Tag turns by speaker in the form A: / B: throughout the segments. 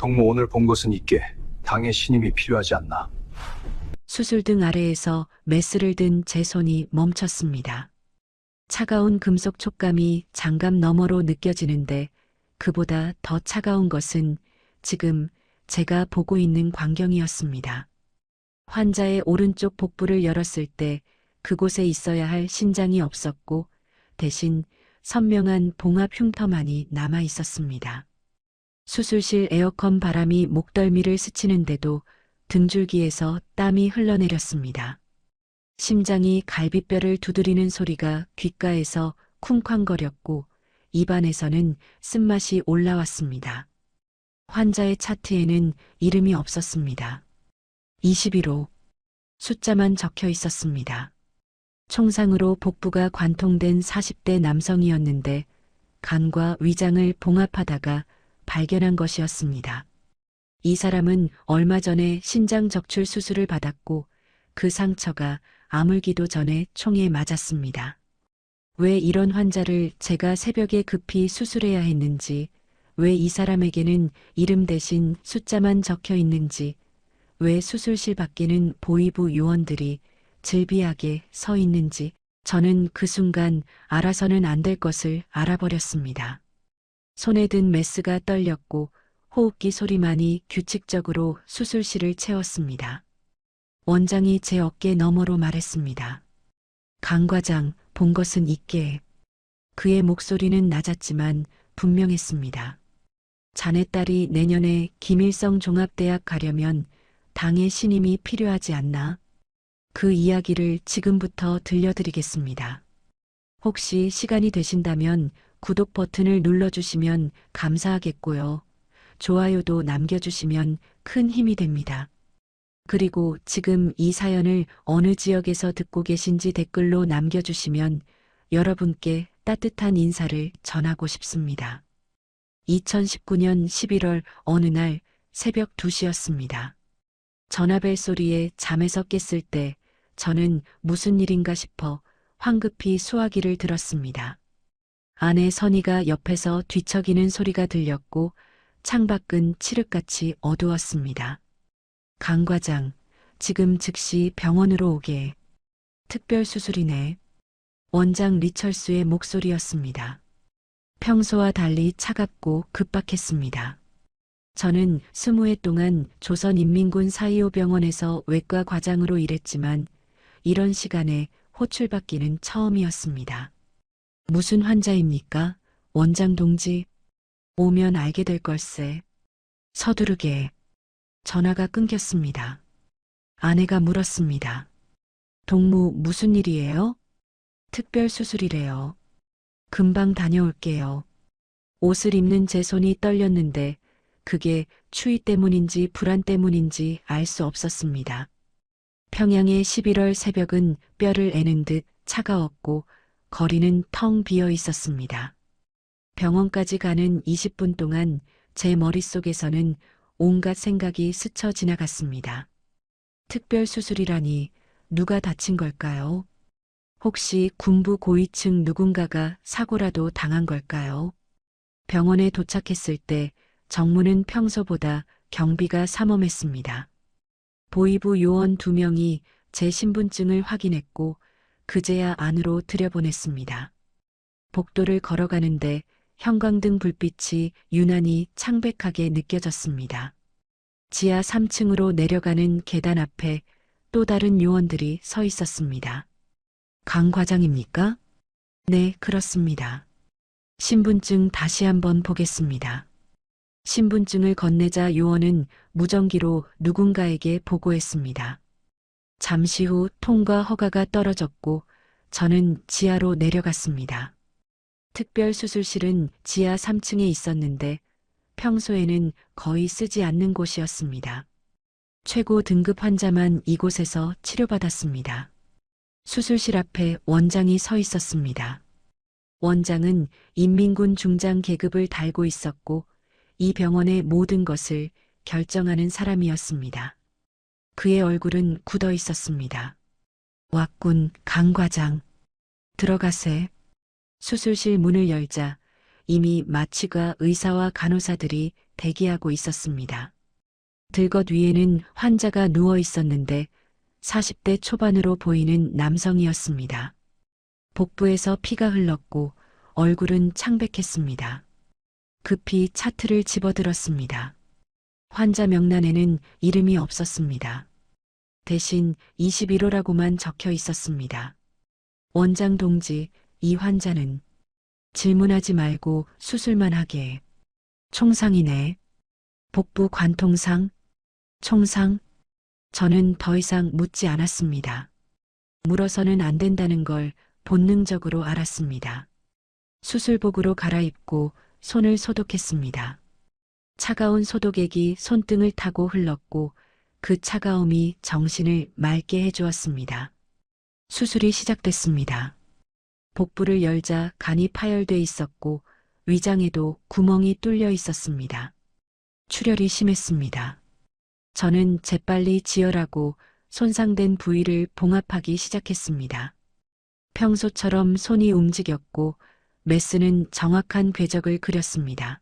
A: 동무 오늘 본 것은 있게 당의 신임이 필요하지 않나.
B: 수술등 아래에서 메스를 든 제 손이 멈췄습니다. 차가운 금속 촉감이 장갑 너머로 느껴지는데 그보다 더 차가운 것은 지금 제가 보고 있는 광경이었습니다. 환자의 오른쪽 복부를 열었을 때 그곳에 있어야 할 신장이 없었고 대신 선명한 봉합 흉터만이 남아 있었습니다. 수술실 에어컨 바람이 목덜미를 스치는데도 등줄기에서 땀이 흘러내렸습니다. 심장이 갈비뼈를 두드리는 소리가 귓가에서 쿵쾅거렸고 입안에서는 쓴맛이 올라왔습니다. 환자의 차트에는 이름이 없었습니다. 21호 숫자만 적혀 있었습니다. 총상으로 복부가 관통된 40대 남성이었는데 간과 위장을 봉합하다가 발견한 것이었습니다. 이 사람은 얼마 전에 신장 적출 수술을 받았고 그 상처가 아물기도 전에 총에 맞았습니다. 왜 이런 환자를 제가 새벽에 급히 수술해야 했는지, 왜 이 사람에게는 이름 대신 숫자만 적혀 있는지, 왜 수술실 밖에는 보이부 요원들이 즐비하게 서 있는지 저는 그 순간 알아서는 안 될 것을 알아버렸습니다. 손에 든 메스가 떨렸고 호흡기 소리만이 규칙적으로 수술실을 채웠습니다. 원장이 제 어깨 너머로 말했습니다. 강 과장, 본 것은 있게. 그의 목소리는 낮았지만 분명했습니다. 자네 딸이 내년에 김일성 종합대학 가려면 당의 신임이 필요하지 않나? 그 이야기를 지금부터 들려드리겠습니다. 혹시 시간이 되신다면 구독 버튼을 눌러주시면 감사하겠고요. 좋아요도 남겨주시면 큰 힘이 됩니다. 그리고 지금 이 사연을 어느 지역에서 듣고 계신지 댓글로 남겨주시면 여러분께 따뜻한 인사를 전하고 싶습니다. 2019년 11월 어느 날 새벽 2시였습니다. 전화벨 소리에 잠에서 깼을 때 저는 무슨 일인가 싶어 황급히 수화기를 들었습니다. 아내 선희가 옆에서 뒤척이는 소리가 들렸고 창밖은 칠흑같이 어두웠습니다. 강 과장, 지금 즉시 병원으로 오게. 특별수술이네. 원장 리철수의 목소리였습니다. 평소와 달리 차갑고 급박했습니다. 저는 20해 동안 조선인민군 4.25 병원에서 외과 과장으로 일했지만 이런 시간에 호출받기는 처음이었습니다. 무슨 환자입니까? 원장 동지. 오면 알게 될 걸세. 서두르게. 전화가 끊겼습니다. 아내가 물었습니다. 동무 무슨 일이에요? 특별수술이래요. 금방 다녀올게요. 옷을 입는 제 손이 떨렸는데 그게 추위 때문인지 불안 때문인지 알 수 없었습니다. 평양의 11월 새벽은 뼈를 애는 듯 차가웠고 거리는 텅 비어 있었습니다. 병원까지 가는 20분 동안 제 머릿속에서는 온갖 생각이 스쳐 지나갔습니다. 특별수술이라니 누가 다친 걸까요? 혹시 군부 고위층 누군가가 사고라도 당한 걸까요? 병원에 도착했을 때 정문은 평소보다 경비가 삼엄했습니다. 보이부 요원 2명이 제 신분증을 확인했고 그제야 안으로 들여보냈습니다. 복도를 걸어가는데 형광등 불빛이 유난히 창백하게 느껴졌습니다. 지하 3층으로 내려가는 계단 앞에 또 다른 요원들이 서 있었습니다. 강 과장입니까? 네, 그렇습니다. 신분증 다시 한번 보겠습니다. 신분증을 건네자 요원은 무전기로 누군가에게 보고했습니다. 잠시 후 통과 허가가 떨어졌고 저는 지하로 내려갔습니다. 특별수술실은 지하 3층에 있었는데 평소에는 거의 쓰지 않는 곳이었습니다. 최고 등급 환자만 이곳에서 치료받았습니다. 수술실 앞에 원장이 서 있었습니다. 원장은 인민군 중장 계급을 달고 있었고 이 병원의 모든 것을 결정하는 사람이었습니다. 그의 얼굴은 굳어 있었습니다. 왔군, 강 과장. 들어가세. 수술실 문을 열자 이미 마취과 의사와 간호사들이 대기하고 있었습니다. 들것 위에는 환자가 누워 있었는데 40대 초반으로 보이는 남성이었습니다. 복부에서 피가 흘렀고 얼굴은 창백했습니다. 급히 차트를 집어들었습니다. 환자 명단에는 이름이 없었습니다. 대신 21호라고만 적혀 있었습니다. 원장 동지, 이 환자는 질문하지 말고 수술만 하게. 총상이네. 복부 관통상, 총상. 저는 더 이상 묻지 않았습니다. 물어서는 안 된다는 걸 본능적으로 알았습니다. 수술복으로 갈아입고 손을 소독했습니다. 차가운 소독액이 손등을 타고 흘렀고 그 차가움이 정신을 맑게 해주었습니다. 수술이 시작됐습니다. 복부를 열자 간이 파열돼 있었고 위장에도 구멍이 뚫려 있었습니다. 출혈이 심했습니다. 저는 재빨리 지혈하고 손상된 부위를 봉합하기 시작했습니다. 평소처럼 손이 움직였고 메스는 정확한 궤적을 그렸습니다.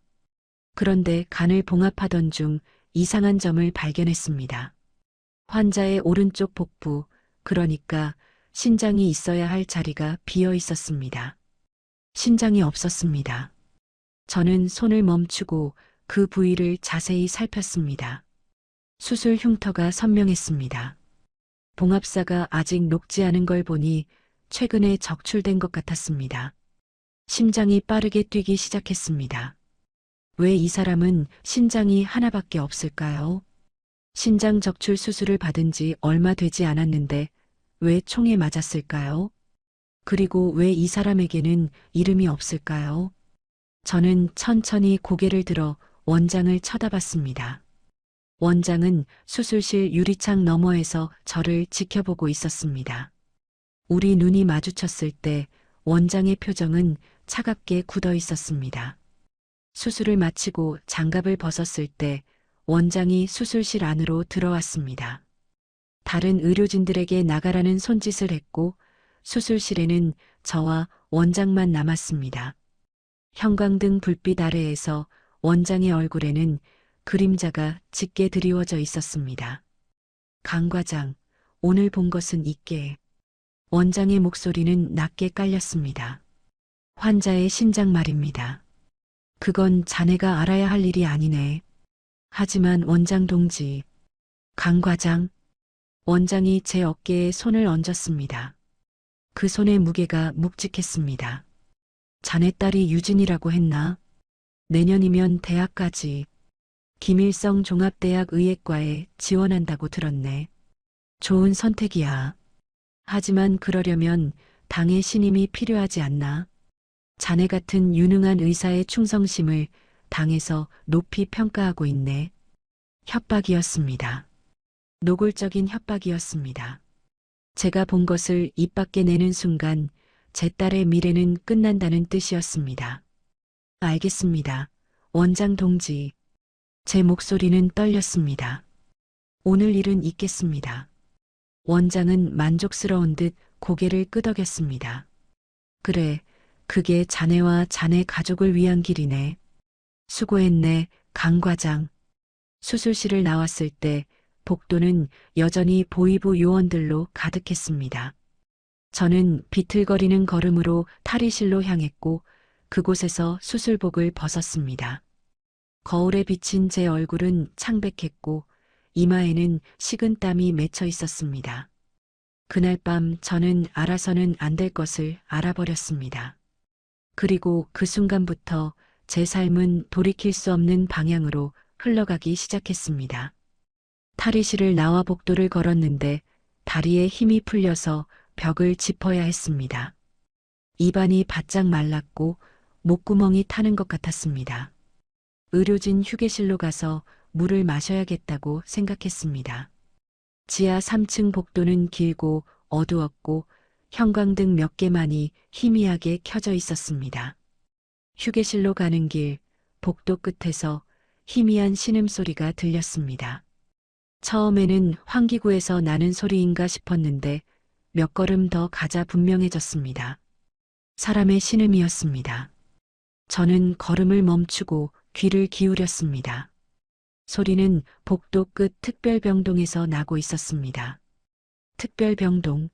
B: 그런데 간을 봉합하던 중 이상한 점을 발견했습니다. 환자의 오른쪽 복부, 그러니까 신장이 있어야 할 자리가 비어 있었습니다. 신장이 없었습니다. 저는 손을 멈추고 그 부위를 자세히 살폈습니다. 수술 흉터가 선명했습니다. 봉합사가 아직 녹지 않은 걸 보니 최근에 적출된 것 같았습니다. 심장이 빠르게 뛰기 시작했습니다. 왜 이 사람은 신장이 하나밖에 없을까요? 신장 적출 수술을 받은 지 얼마 되지 않았는데 왜 총에 맞았을까요? 그리고 왜 이 사람에게는 이름이 없을까요? 저는 천천히 고개를 들어 원장을 쳐다봤습니다. 원장은 수술실 유리창 너머에서 저를 지켜보고 있었습니다. 우리 눈이 마주쳤을 때 원장의 표정은 차갑게 굳어 있었습니다. 수술을 마치고 장갑을 벗었을 때 원장이 수술실 안으로 들어왔습니다. 다른 의료진들에게 나가라는 손짓을 했고 수술실에는 저와 원장만 남았습니다. 형광등 불빛 아래에서 원장의 얼굴에는 그림자가 짙게 드리워져 있었습니다. 강 과장, 오늘 본 것은 있게. 원장의 목소리는 낮게 깔렸습니다. 환자의 신장 말입니다. 그건 자네가 알아야 할 일이 아니네. 하지만 원장 동지, 강 과장. 원장이 제 어깨에 손을 얹었습니다. 그 손의 무게가 묵직했습니다. 자네 딸이 유진이라고 했나? 내년이면 대학까지 김일성 종합대학 의예과에 지원한다고 들었네. 좋은 선택이야. 하지만 그러려면 당의 신임이 필요하지 않나? 자네 같은 유능한 의사의 충성심을 당에서 높이 평가하고 있네. 협박이었습니다. 노골적인 협박이었습니다. 제가 본 것을 입 밖에 내는 순간 제 딸의 미래는 끝난다는 뜻이었습니다. 알겠습니다. 원장 동지. 제 목소리는 떨렸습니다. 오늘 일은 있겠습니다. 원장은 만족스러운 듯 고개를 끄덕였습니다. 그래, 그게 자네와 자네 가족을 위한 길이네. 수고했네, 강 과장. 수술실을 나왔을 때 복도는 여전히 보이부 요원들로 가득했습니다. 저는 비틀거리는 걸음으로 탈의실로 향했고 그곳에서 수술복을 벗었습니다. 거울에 비친 제 얼굴은 창백했고 이마에는 식은 땀이 맺혀 있었습니다. 그날 밤 저는 알아서는 안 될 것을 알아버렸습니다. 그리고 그 순간부터 제 삶은 돌이킬 수 없는 방향으로 흘러가기 시작했습니다. 탈의실을 나와 복도를 걸었는데 다리에 힘이 풀려서 벽을 짚어야 했습니다. 입안이 바짝 말랐고 목구멍이 타는 것 같았습니다. 의료진 휴게실로 가서 물을 마셔야겠다고 생각했습니다. 지하 3층 복도는 길고 어두웠고 형광등 몇 개만이 희미하게 켜져 있었습니다. 휴게실로 가는 길, 복도 끝에서 희미한 신음소리가 들렸습니다. 처음에는 환기구에서 나는 소리인가 싶었는데 몇 걸음 더 가자 분명해졌습니다. 사람의 신음이었습니다. 저는 걸음을 멈추고 귀를 기울였습니다. 소리는 복도 끝 특별병동에서 나고 있었습니다. 특별병동.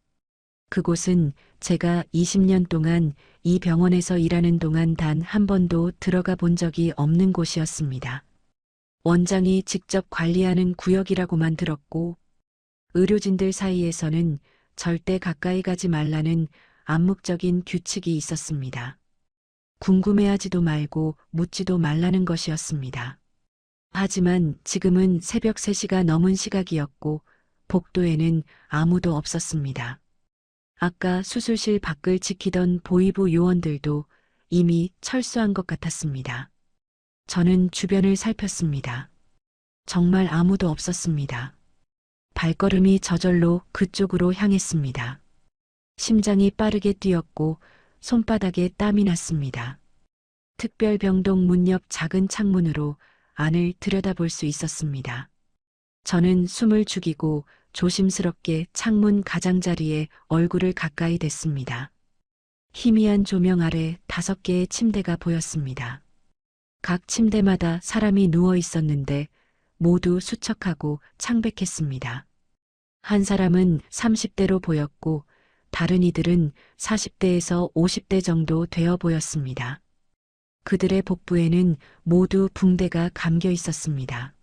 B: 그곳은 제가 20년 동안 이 병원에서 일하는 동안 단 한 번도 들어가 본 적이 없는 곳이었습니다. 원장이 직접 관리하는 구역이라고만 들었고, 의료진들 사이에서는 절대 가까이 가지 말라는 암묵적인 규칙이 있었습니다. 궁금해하지도 말고 묻지도 말라는 것이었습니다. 하지만 지금은 새벽 3시가 넘은 시각이었고 복도에는 아무도 없었습니다. 아까 수술실 밖을 지키던 보이부 요원들도 이미 철수한 것 같았습니다. 저는 주변을 살폈습니다. 정말 아무도 없었습니다. 발걸음이 저절로 그쪽으로 향했습니다. 심장이 빠르게 뛰었고 손바닥에 땀이 났습니다. 특별병동 문 옆 작은 창문으로 안을 들여다볼 수 있었습니다. 저는 숨을 죽이고 조심스럽게 창문 가장자리에 얼굴을 가까이 댔습니다. 희미한 조명 아래 5개의 침대가 보였습니다. 각 침대마다 사람이 누워 있었는데 모두 수척하고 창백했습니다. 한 사람은 30대로 보였고 다른 이들은 40대에서 50대 정도 되어 보였습니다. 그들의 복부에는 모두 붕대가 감겨 있었습니다.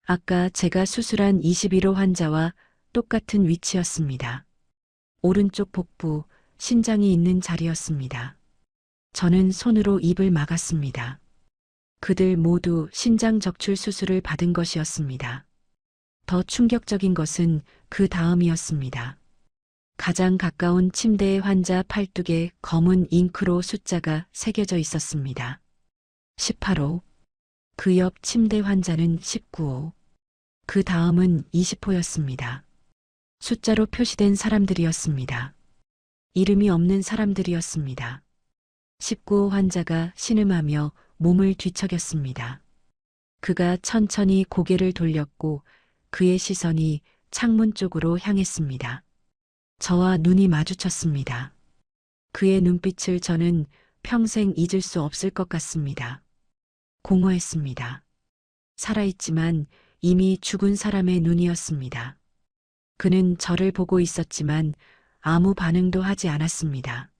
B: 아까 제가 수술한 21호 환자와 똑같은 위치였습니다. 오른쪽 복부, 신장이 있는 자리였습니다. 저는 손으로 입을 막았습니다. 그들 모두 신장 적출 수술을 받은 것이었습니다. 더 충격적인 것은 그 다음이었습니다. 가장 가까운 침대의 환자 팔뚝에 검은 잉크로 숫자가 새겨져 있었습니다. 18호. 그 옆 침대 환자는 19호. 그 다음은 20호였습니다. 숫자로 표시된 사람들이었습니다. 이름이 없는 사람들이었습니다. 19호 환자가 신음하며 몸을 뒤척였습니다. 그가 천천히 고개를 돌렸고 그의 시선이 창문 쪽으로 향했습니다. 저와 눈이 마주쳤습니다. 그의 눈빛을 저는 평생 잊을 수 없을 것 같습니다. 공허했습니다. 살아있지만 이미 죽은 사람의 눈이었습니다. 그는 저를 보고 있었지만 아무 반응도 하지 않았습니다.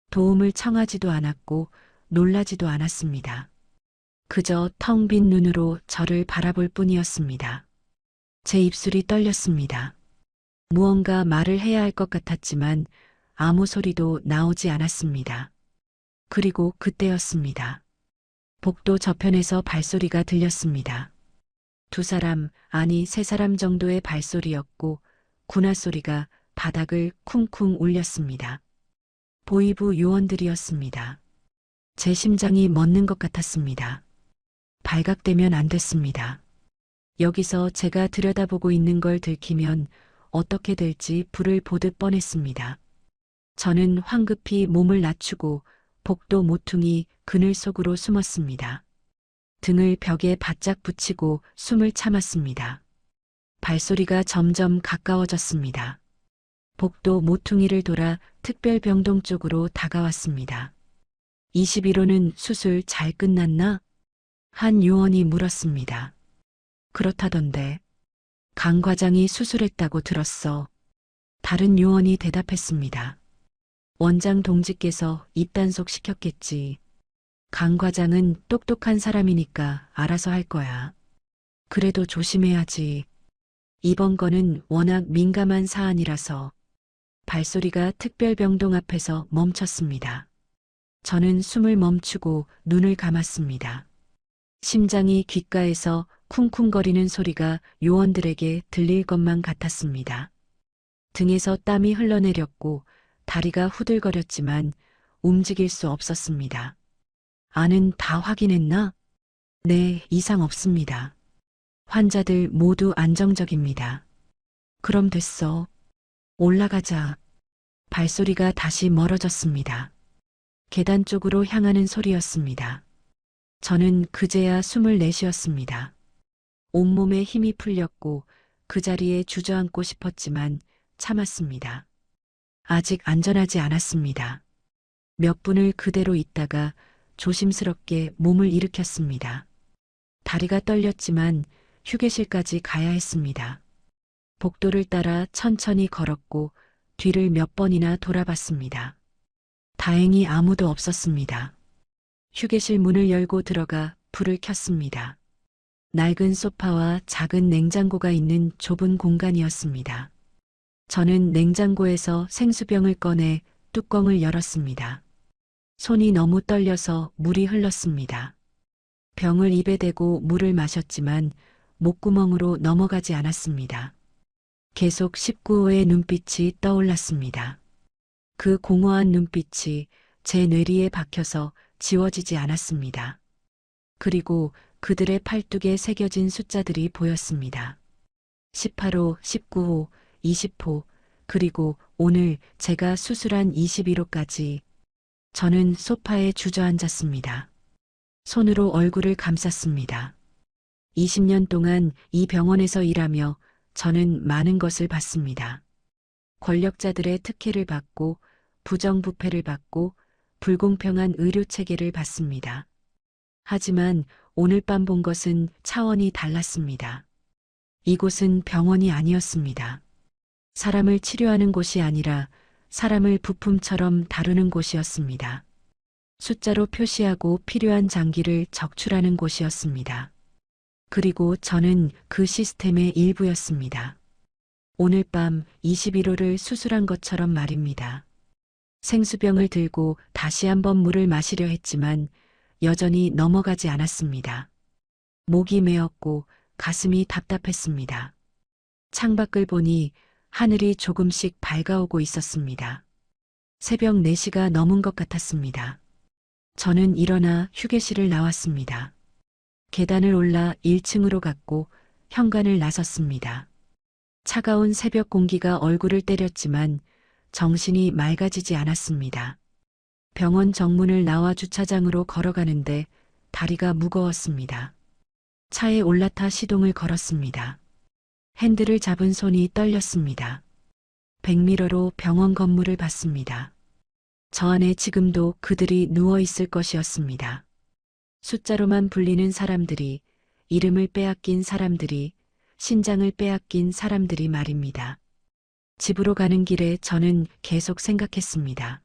B: 도움을 청하지도 않았고 놀라지도 않았습니다. 그저 텅 빈 눈으로 저를 바라볼 뿐이었습니다. 제 입술이 떨렸습니다. 무언가 말을 해야 할 것 같았지만 아무 소리도 나오지 않았습니다. 그리고 그때였습니다. 복도 저편에서 발소리가 들렸습니다. 2사람, 아니 3사람 정도의 발소리였고 군화 소리가 바닥을 쿵쿵 울렸습니다. 보이부 요원들이었습니다. 제 심장이 멎는 것 같았습니다. 발각되면 안 됐습니다. 여기서 제가 들여다보고 있는 걸 들키면 어떻게 될지 불을 보듯 뻔했습니다. 저는 황급히 몸을 낮추고 복도 모퉁이 그늘 속으로 숨었습니다. 등을 벽에 바짝 붙이고 숨을 참았습니다. 발소리가 점점 가까워졌습니다. 복도 모퉁이를 돌아 특별병동 쪽으로 다가왔습니다. 21호는 수술 잘 끝났나? 한 요원이 물었습니다. 그렇다던데. 강 과장이 수술했다고 들었어. 다른 요원이 대답했습니다. 원장 동지께서 입단속 시켰겠지. 강 과장은 똑똑한 사람이니까 알아서 할 거야. 그래도 조심해야지. 이번 건은 워낙 민감한 사안이라서. 발소리가 특별병동 앞에서 멈췄습니다. 저는 숨을 멈추고 눈을 감았습니다. 심장이 귓가에서 쿵쿵거리는 소리가 요원들에게 들릴 것만 같았습니다. 등에서 땀이 흘러내렸고 다리가 후들거렸지만 움직일 수 없었습니다. 안은 다 확인했나? 네, 이상 없습니다. 환자들 모두 안정적입니다. 그럼 됐어. 올라가자. 발소리가 다시 멀어졌습니다. 계단 쪽으로 향하는 소리였습니다. 저는 그제야 숨을 내쉬었습니다. 온몸에 힘이 풀렸고 그 자리에 주저앉고 싶었지만 참았습니다. 아직 안전하지 않았습니다. 몇 분을 그대로 있다가 조심스럽게 몸을 일으켰습니다. 다리가 떨렸지만 휴게실까지 가야 했습니다. 복도를 따라 천천히 걸었고 뒤를 몇 번이나 돌아봤습니다. 다행히 아무도 없었습니다. 휴게실 문을 열고 들어가 불을 켰습니다. 낡은 소파와 작은 냉장고가 있는 좁은 공간이었습니다. 저는 냉장고에서 생수병을 꺼내 뚜껑을 열었습니다. 손이 너무 떨려서 물이 흘렀습니다. 병을 입에 대고 물을 마셨지만 목구멍으로 넘어가지 않았습니다. 계속 19호의 눈빛이 떠올랐습니다. 그 공허한 눈빛이 제 뇌리에 박혀서 지워지지 않았습니다. 그리고 그들의 팔뚝에 새겨진 숫자들이 보였습니다. 18호, 19호, 20호, 그리고 오늘 제가 수술한 21호까지. 저는 소파에 주저앉았습니다. 손으로 얼굴을 감쌌습니다. 20년 동안 이 병원에서 일하며 저는 많은 것을 봤습니다. 권력자들의 특혜를 받고 부정부패를 받고 불공평한 의료 체계를 봤습니다. 하지만 오늘 밤 본 것은 차원이 달랐습니다. 이곳은 병원이 아니었습니다. 사람을 치료하는 곳이 아니라 사람을 부품처럼 다루는 곳이었습니다. 숫자로 표시하고 필요한 장기를 적출하는 곳이었습니다. 그리고 저는 그 시스템의 일부였습니다. 오늘 밤 21호를 수술한 것처럼 말입니다. 생수병을 들고 다시 한번 물을 마시려 했지만 여전히 넘어가지 않았습니다. 목이 메었고 가슴이 답답했습니다. 창밖을 보니 하늘이 조금씩 밝아오고 있었습니다. 새벽 4시가 넘은 것 같았습니다. 저는 일어나 휴게실을 나왔습니다. 계단을 올라 1층으로 갔고 현관을 나섰습니다. 차가운 새벽 공기가 얼굴을 때렸지만 정신이 맑아지지 않았습니다. 병원 정문을 나와 주차장으로 걸어가는데 다리가 무거웠습니다. 차에 올라타 시동을 걸었습니다. 핸들을 잡은 손이 떨렸습니다. 백미러로 병원 건물을 봤습니다. 저 안에 지금도 그들이 누워 있을 것이었습니다. 숫자로만 불리는 사람들이, 이름을 빼앗긴 사람들이, 신장을 빼앗긴 사람들이 말입니다. 집으로 가는 길에 저는 계속 생각했습니다.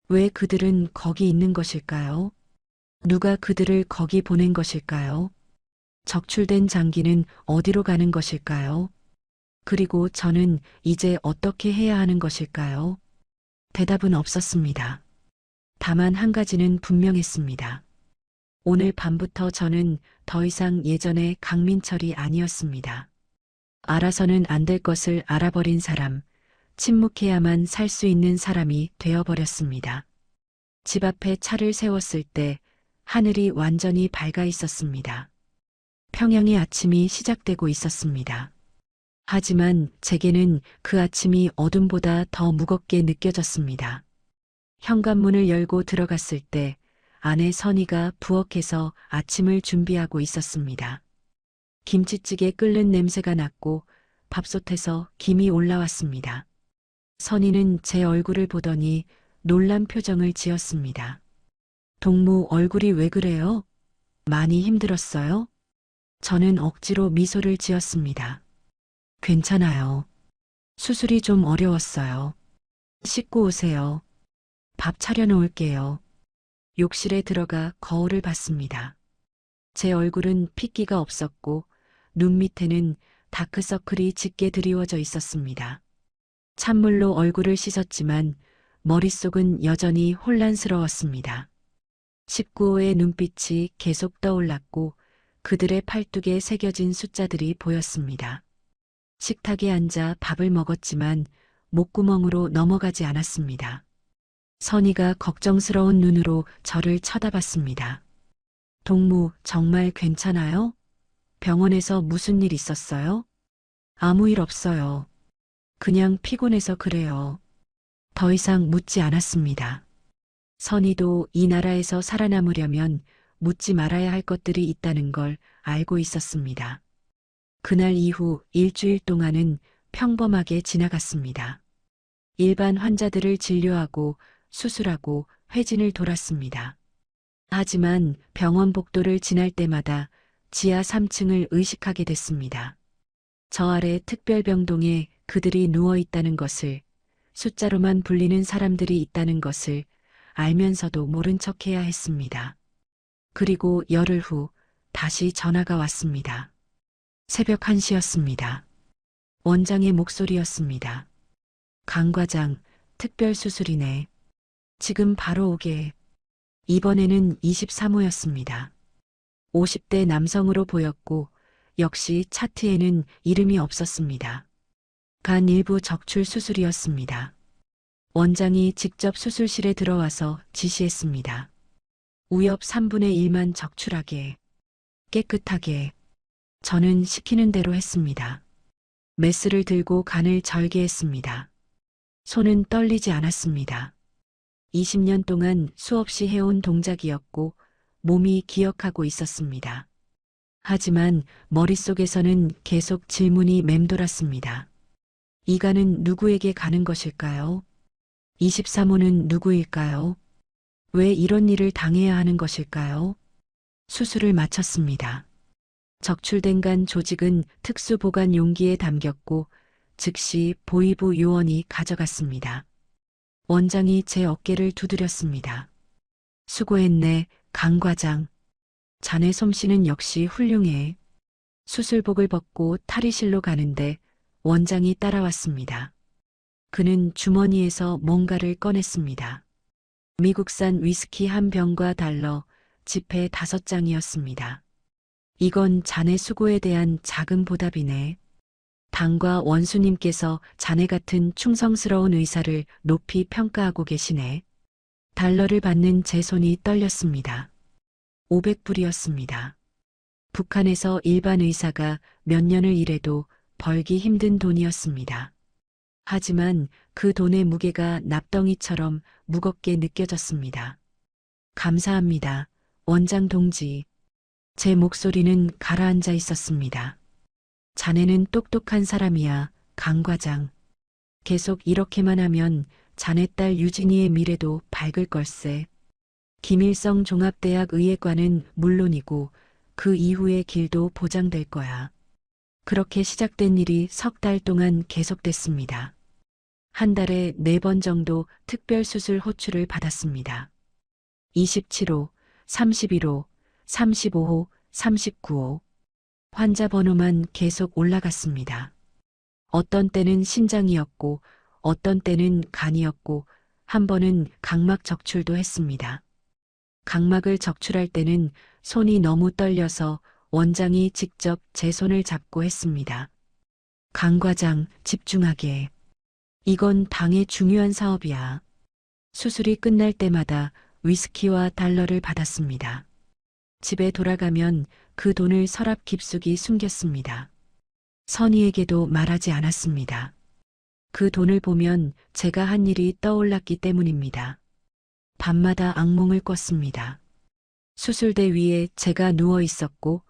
B: 왜 그들은 거기 있는 것일까요? 누가 그들을 거기 보낸 것일까요? 적출된 장기는 어디로 가는 것일까요? 그리고 저는 이제 어떻게 해야 하는 것일까요? 대답은 없었습니다. 다만 한 가지는 분명했습니다. 오늘 밤부터 저는 더 이상 예전의 강민철이 아니었습니다. 알아서는 안 될 것을 알아버린 사람, 침묵해야만 살 수 있는 사람이 되어버렸습니다. 집 앞에 차를 세웠을 때 하늘이 완전히 밝아 있었습니다. 평양의 아침이 시작되고 있었습니다. 하지만 제게는 그 아침이 어둠보다 더 무겁게 느껴졌습니다. 현관문을 열고 들어갔을 때 아내 선희가 부엌에서 아침을 준비하고 있었습니다. 김치찌개 끓는 냄새가 났고 밥솥에서 김이 올라왔습니다. 선희는 제 얼굴을 보더니 놀란 표정을 지었습니다. 동무 얼굴이 왜 그래요? 많이 힘들었어요? 저는 억지로 미소를 지었습니다. 괜찮아요. 수술이 좀 어려웠어요. 씻고 오세요. 밥 차려놓을게요. 욕실에 들어가 거울을 봤습니다. 제 얼굴은 핏기가 없었고 눈 밑에는 다크서클이 짙게 드리워져 있었습니다. 찬물로 얼굴을 씻었지만 머릿속은 여전히 혼란스러웠습니다. 19호의 눈빛이 계속 떠올랐고 그들의 팔뚝에 새겨진 숫자들이 보였습니다. 식탁에 앉아 밥을 먹었지만 목구멍으로 넘어가지 않았습니다. 선희가 걱정스러운 눈으로 저를 쳐다봤습니다. 동무, 정말 괜찮아요? 병원에서 무슨 일 있었어요? 아무 일 없어요. 그냥 피곤해서 그래요. 더 이상 묻지 않았습니다. 선희도 이 나라에서 살아남으려면 묻지 말아야 할 것들이 있다는 걸 알고 있었습니다. 그날 이후 일주일 동안은 평범하게 지나갔습니다. 일반 환자들을 진료하고 수술하고 회진을 돌았습니다. 하지만 병원 복도를 지날 때마다 지하 3층을 의식하게 됐습니다. 저 아래 특별병동에 그들이 누워 있다는 것을, 숫자로만 불리는 사람들이 있다는 것을 알면서도 모른 척해야 했습니다. 그리고 열흘 후 다시 전화가 왔습니다. 새벽 1시였습니다. 원장의 목소리였습니다. 강 과장, 특별수술이네. 지금 바로 오게. 이번에는 23호였습니다. 50대 남성으로 보였고 역시 차트에는 이름이 없었습니다. 간 일부 적출 수술이었습니다. 원장이 직접 수술실에 들어와서 지시했습니다. 우엽 3분의 1만 적출하게, 깨끗하게. 저는 시키는 대로 했습니다. 메스를 들고 간을 절개했습니다. 손은 떨리지 않았습니다. 20년 동안 수없이 해온 동작이었고 몸이 기억하고 있었습니다. 하지만 머릿속에서는 계속 질문이 맴돌았습니다. 이 간은 누구에게 가는 것일까요? 23호는 누구일까요? 왜 이런 일을 당해야 하는 것일까요? 수술을 마쳤습니다. 적출된 간 조직은 특수 보관 용기에 담겼고 즉시 보이부 요원이 가져갔습니다. 원장이 제 어깨를 두드렸습니다. 수고했네, 강 과장. 자네 솜씨는 역시 훌륭해. 수술복을 벗고 탈의실로 가는데 원장이 따라왔습니다. 그는 주머니에서 뭔가를 꺼냈습니다. 미국산 위스키 한 병과 달러, 지폐 5장이었습니다. 이건 자네 수고에 대한 작은 보답이네. 당과 원수님께서 자네 같은 충성스러운 의사를 높이 평가하고 계시네. 달러를 받는 제 손이 떨렸습니다. 500불이었습니다. 북한에서 일반 의사가 몇 년을 일해도 벌기 힘든 돈이었습니다. 하지만 그 돈의 무게가 납덩이처럼 무겁게 느껴졌습니다. 감사합니다, 원장 동지. 제 목소리는 가라앉아 있었습니다. 자네는 똑똑한 사람이야, 강 과장. 계속 이렇게만 하면 자네 딸 유진이의 미래도 밝을 걸세. 김일성 종합대학 의예과는 물론이고 그 이후의 길도 보장될 거야. 그렇게 시작된 일이 석 달 동안 계속됐습니다. 한 달에 4번 정도 특별수술 호출을 받았습니다. 27호, 31호, 35호, 39호. 환자 번호만 계속 올라갔습니다. 어떤 때는 신장이었고 어떤 때는 간이었고 한 번은 각막 적출도 했습니다. 각막을 적출할 때는 손이 너무 떨려서 원장이 직접 제 손을 잡고 했습니다. 강 과장, 집중하게. 이건 당의 중요한 사업이야. 수술이 끝날 때마다 위스키와 달러를 받았습니다. 집에 돌아가면 그 돈을 서랍 깊숙이 숨겼습니다. 선희에게도 말하지 않았습니다. 그 돈을 보면 제가 한 일이 떠올랐기 때문입니다. 밤마다 악몽을 꿨습니다. 수술대 위에 제가 누워 있었고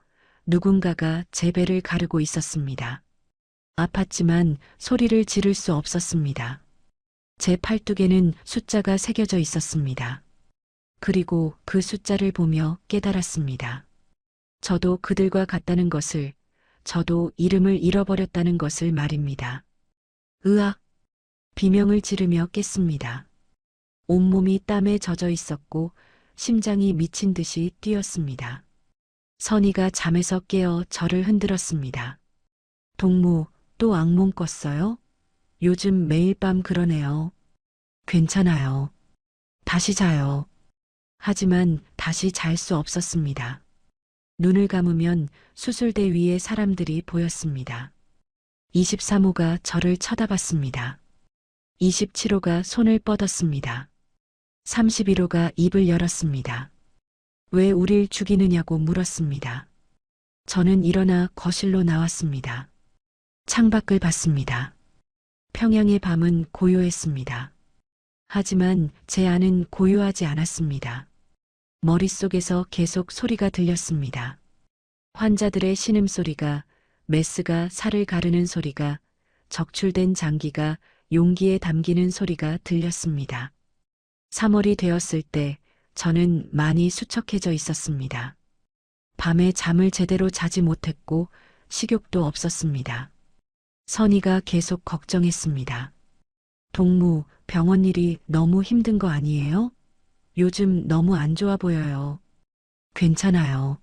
B: 누군가가 제 배를 가르고 있었습니다. 아팠지만 소리를 지를 수 없었습니다. 제 팔뚝에는 숫자가 새겨져 있었습니다. 그리고 그 숫자를 보며 깨달았습니다. 저도 그들과 같다는 것을, 저도 이름을 잃어버렸다는 것을 말입니다. 으악! 비명을 지르며 깼습니다. 온몸이 땀에 젖어 있었고 심장이 미친 듯이 뛰었습니다. 선희가 잠에서 깨어 저를 흔들었습니다. 동무, 또 악몽 꿨어요? 요즘 매일 밤 그러네요. 괜찮아요. 다시 자요. 하지만 다시 잘 수 없었습니다. 눈을 감으면 수술대 위에 사람들이 보였습니다. 23호가 저를 쳐다봤습니다. 27호가 손을 뻗었습니다. 31호가 입을 열었습니다. 왜 우릴 죽이느냐고 물었습니다. 저는 일어나 거실로 나왔습니다. 창밖을 봤습니다. 평양의 밤은 고요했습니다. 하지만 제 안은 고요하지 않았습니다. 머릿속에서 계속 소리가 들렸습니다. 환자들의 신음소리가, 메스가 살을 가르는 소리가, 적출된 장기가 용기에 담기는 소리가 들렸습니다. 3월이 되었을 때 저는 많이 수척해져 있었습니다. 밤에 잠을 제대로 자지 못했고 식욕도 없었습니다. 선희가 계속 걱정했습니다. 동무, 병원 일이 너무 힘든 거 아니에요? 요즘 너무 안 좋아 보여요. 괜찮아요.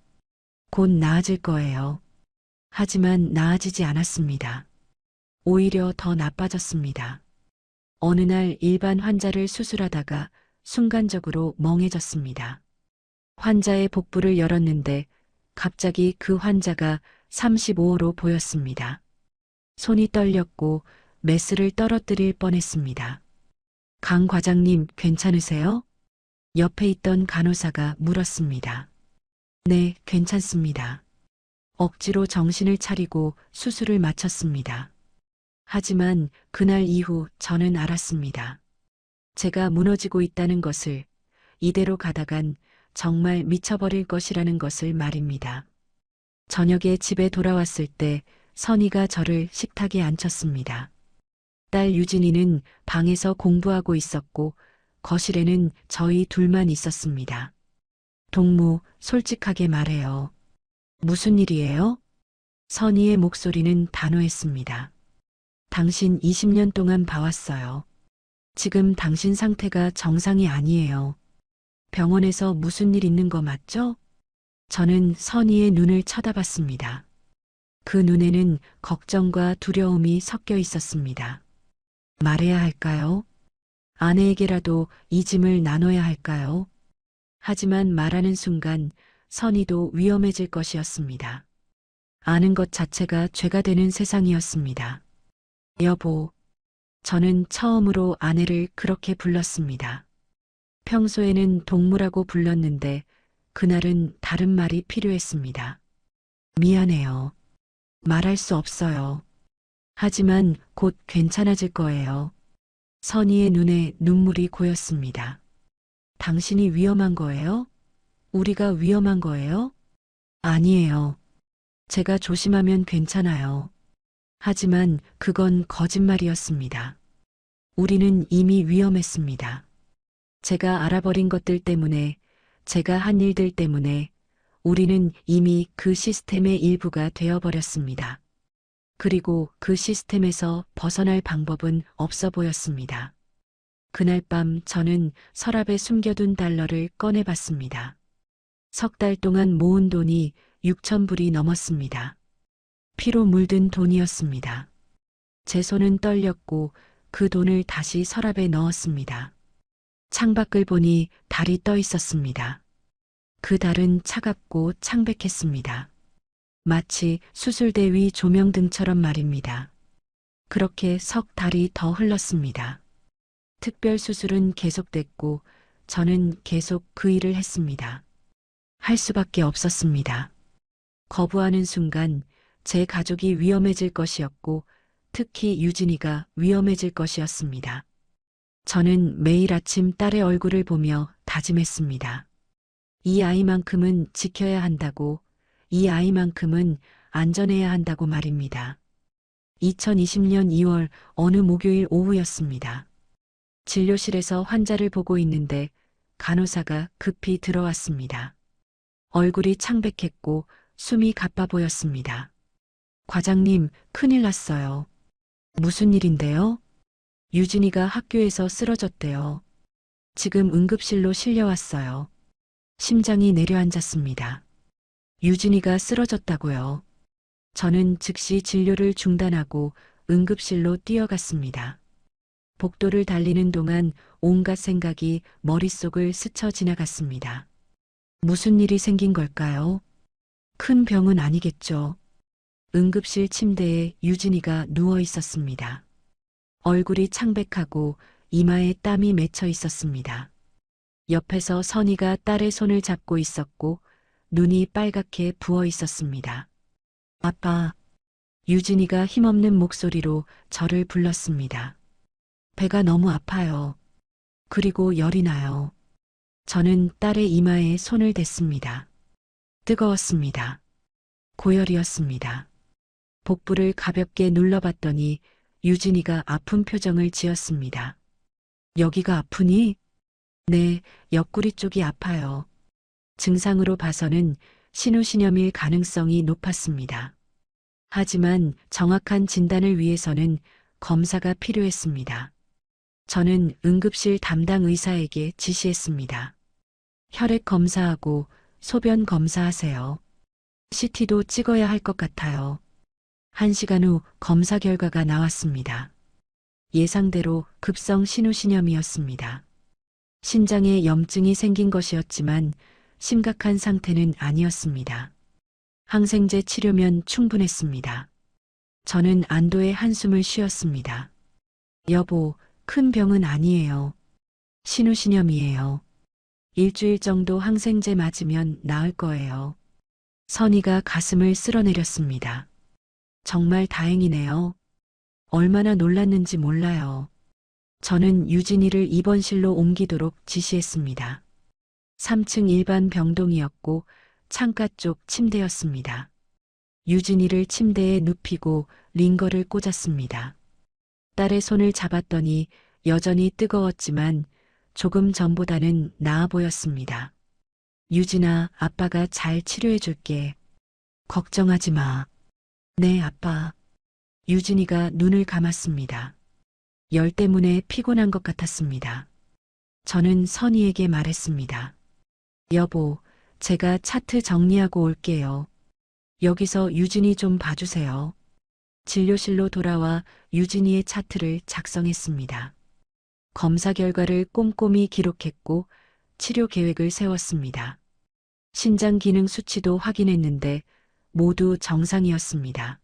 B: 곧 나아질 거예요. 하지만 나아지지 않았습니다. 오히려 더 나빠졌습니다. 어느 날 일반 환자를 수술하다가 순간적으로 멍해졌습니다. 환자의 복부를 열었는데 갑자기 그 환자가 35호로 보였습니다. 손이 떨렸고 메스를 떨어뜨릴 뻔했습니다. 강 과장님 괜찮으세요? 옆에 있던 간호사가 물었습니다. 네, 괜찮습니다. 억지로 정신을 차리고 수술을 마쳤습니다. 하지만 그날 이후 저는 알았습니다. 제가 무너지고 있다는 것을, 이대로 가다간 정말 미쳐버릴 것이라는 것을 말입니다. 저녁에 집에 돌아왔을 때 선희가 저를 식탁에 앉혔습니다. 딸 유진이는 방에서 공부하고 있었고 거실에는 저희 둘만 있었습니다. 동무, 솔직하게 말해요. 무슨 일이에요? 선희의 목소리는 단호했습니다. 당신 20년 동안 봐왔어요. 지금 당신 상태가 정상이 아니에요. 병원에서 무슨 일 있는 거 맞죠? 저는 선희의 눈을 쳐다봤습니다. 그 눈에는 걱정과 두려움이 섞여 있었습니다. 말해야 할까요? 아내에게라도 이 짐을 나눠야 할까요? 하지만 말하는 순간 선희도 위험해질 것이었습니다. 아는 것 자체가 죄가 되는 세상이었습니다. 여보, 저는 처음으로 아내를 그렇게 불렀습니다. 평소에는 동무라고 불렀는데 그날은 다른 말이 필요했습니다. 미안해요. 말할 수 없어요. 하지만 곧 괜찮아질 거예요. 선희의 눈에 눈물이 고였습니다. 당신이 위험한 거예요? 우리가 위험한 거예요? 아니에요. 제가 조심하면 괜찮아요. 하지만 그건 거짓말이었습니다. 우리는 이미 위험했습니다. 제가 알아버린 것들 때문에, 제가 한 일들 때문에 우리는 이미 그 시스템의 일부가 되어버렸습니다. 그리고 그 시스템에서 벗어날 방법은 없어 보였습니다. 그날 밤 저는 서랍에 숨겨둔 달러를 꺼내봤습니다. 석 달 동안 모은 돈이 6,000불이 넘었습니다. 피로 물든 돈이었습니다. 제 손은 떨렸고 그 돈을 다시 서랍에 넣었습니다. 창밖을 보니 달이 떠 있었습니다. 그 달은 차갑고 창백했습니다. 마치 수술대 위 조명등처럼 말입니다. 그렇게 석 달이 더 흘렀습니다. 특별 수술은 계속됐고 저는 계속 그 일을 했습니다. 할 수밖에 없었습니다. 거부하는 순간 제 가족이 위험해질 것이었고 특히 유진이가 위험해질 것이었습니다. 저는 매일 아침 딸의 얼굴을 보며 다짐했습니다. 이 아이만큼은 지켜야 한다고, 이 아이만큼은 안전해야 한다고 말입니다. 2020년 2월 어느 목요일 오후였습니다. 진료실에서 환자를 보고 있는데 간호사가 급히 들어왔습니다. 얼굴이 창백했고 숨이 가빠 보였습니다. 과장님, 큰일 났어요. 무슨 일인데요? 유진이가 학교에서 쓰러졌대요. 지금 응급실로 실려왔어요. 심장이 내려앉았습니다. 유진이가 쓰러졌다고요. 저는 즉시 진료를 중단하고 응급실로 뛰어갔습니다. 복도를 달리는 동안 온갖 생각이 머릿속을 스쳐 지나갔습니다. 무슨 일이 생긴 걸까요? 큰 병은 아니겠죠. 응급실 침대에 유진이가 누워 있었습니다. 얼굴이 창백하고 이마에 땀이 맺혀 있었습니다. 옆에서 선희가 딸의 손을 잡고 있었고 눈이 빨갛게 부어 있었습니다. 아빠, 유진이가 힘없는 목소리로 저를 불렀습니다. 배가 너무 아파요. 그리고 열이 나요. 저는 딸의 이마에 손을 댔습니다. 뜨거웠습니다. 고열이었습니다. 복부를 가볍게 눌러봤더니 유진이가 아픈 표정을 지었습니다. 여기가 아프니? 네, 옆구리 쪽이 아파요. 증상으로 봐서는 신우신염일 가능성이 높았습니다. 하지만 정확한 진단을 위해서는 검사가 필요했습니다. 저는 응급실 담당 의사에게 지시했습니다. 혈액 검사하고 소변 검사하세요. CT도 찍어야 할 것 같아요. 1시간 후 검사 결과가 나왔습니다. 예상대로 급성 신우신염이었습니다. 신장에 염증이 생긴 것이었지만 심각한 상태는 아니었습니다. 항생제 치료면 충분했습니다. 저는 안도의 한숨을 쉬었습니다. 여보, 큰 병은 아니에요. 신우신염이에요. 일주일 정도 항생제 맞으면 나을 거예요. 선희가 가슴을 쓸어내렸습니다. 정말 다행이네요. 얼마나 놀랐는지 몰라요. 저는 유진이를 입원실로 옮기도록 지시했습니다. 3층 일반 병동이었고 창가 쪽 침대였습니다. 유진이를 침대에 눕히고 링거를 꽂았습니다. 딸의 손을 잡았더니 여전히 뜨거웠지만 조금 전보다는 나아 보였습니다. 유진아, 아빠가 잘 치료해 줄게. 걱정하지 마. 네, 아빠. 유진이가 눈을 감았습니다. 열 때문에 피곤한 것 같았습니다. 저는 선희에게 말했습니다. 여보, 제가 차트 정리하고 올게요. 여기서 유진이 좀 봐주세요. 진료실로 돌아와 유진이의 차트를 작성했습니다. 검사 결과를 꼼꼼히 기록했고 치료 계획을 세웠습니다. 신장 기능 수치도 확인했는데 모두 정상이었습니다.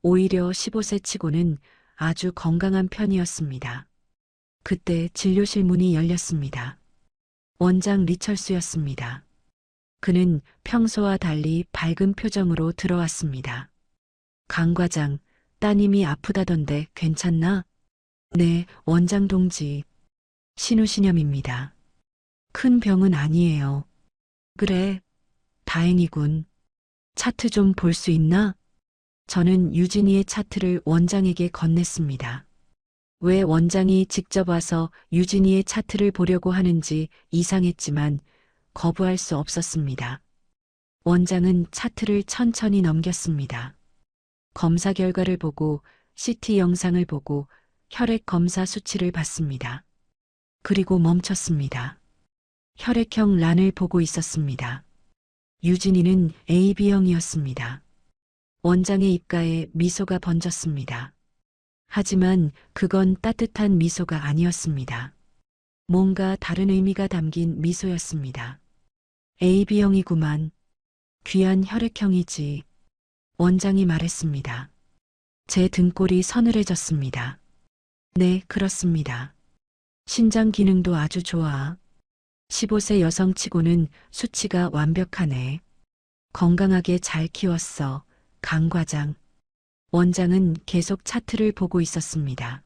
B: 오히려 15세 치고는 아주 건강한 편이었습니다. 그때 진료실 문이 열렸습니다. 원장 리철수였습니다. 그는 평소와 달리 밝은 표정으로 들어왔습니다. 강 과장, 따님이 아프다던데 괜찮나? 네, 원장 동지. 신우신염입니다. 큰 병은 아니에요. 그래, 다행이군. 차트 좀 볼 수 있나? 저는 유진이의 차트를 원장에게 건넸습니다. 왜 원장이 직접 와서 유진이의 차트를 보려고 하는지 이상했지만 거부할 수 없었습니다. 원장은 차트를 천천히 넘겼습니다. 검사 결과를 보고 CT 영상을 보고 혈액 검사 수치를 봤습니다. 그리고 멈췄습니다. 혈액형 란을 보고 있었습니다. 유진이는 AB형이었습니다. 원장의 입가에 미소가 번졌습니다. 하지만 그건 따뜻한 미소가 아니었습니다. 뭔가 다른 의미가 담긴 미소였습니다. AB형이구만. 귀한 혈액형이지. 원장이 말했습니다. 제 등골이 서늘해졌습니다. 네, 그렇습니다. 신장 기능도 아주 좋아. 15세 여성치고는 수치가 완벽하네. 건강하게 잘 키웠어, 강 과장. 원장은 계속 차트를 보고 있었습니다.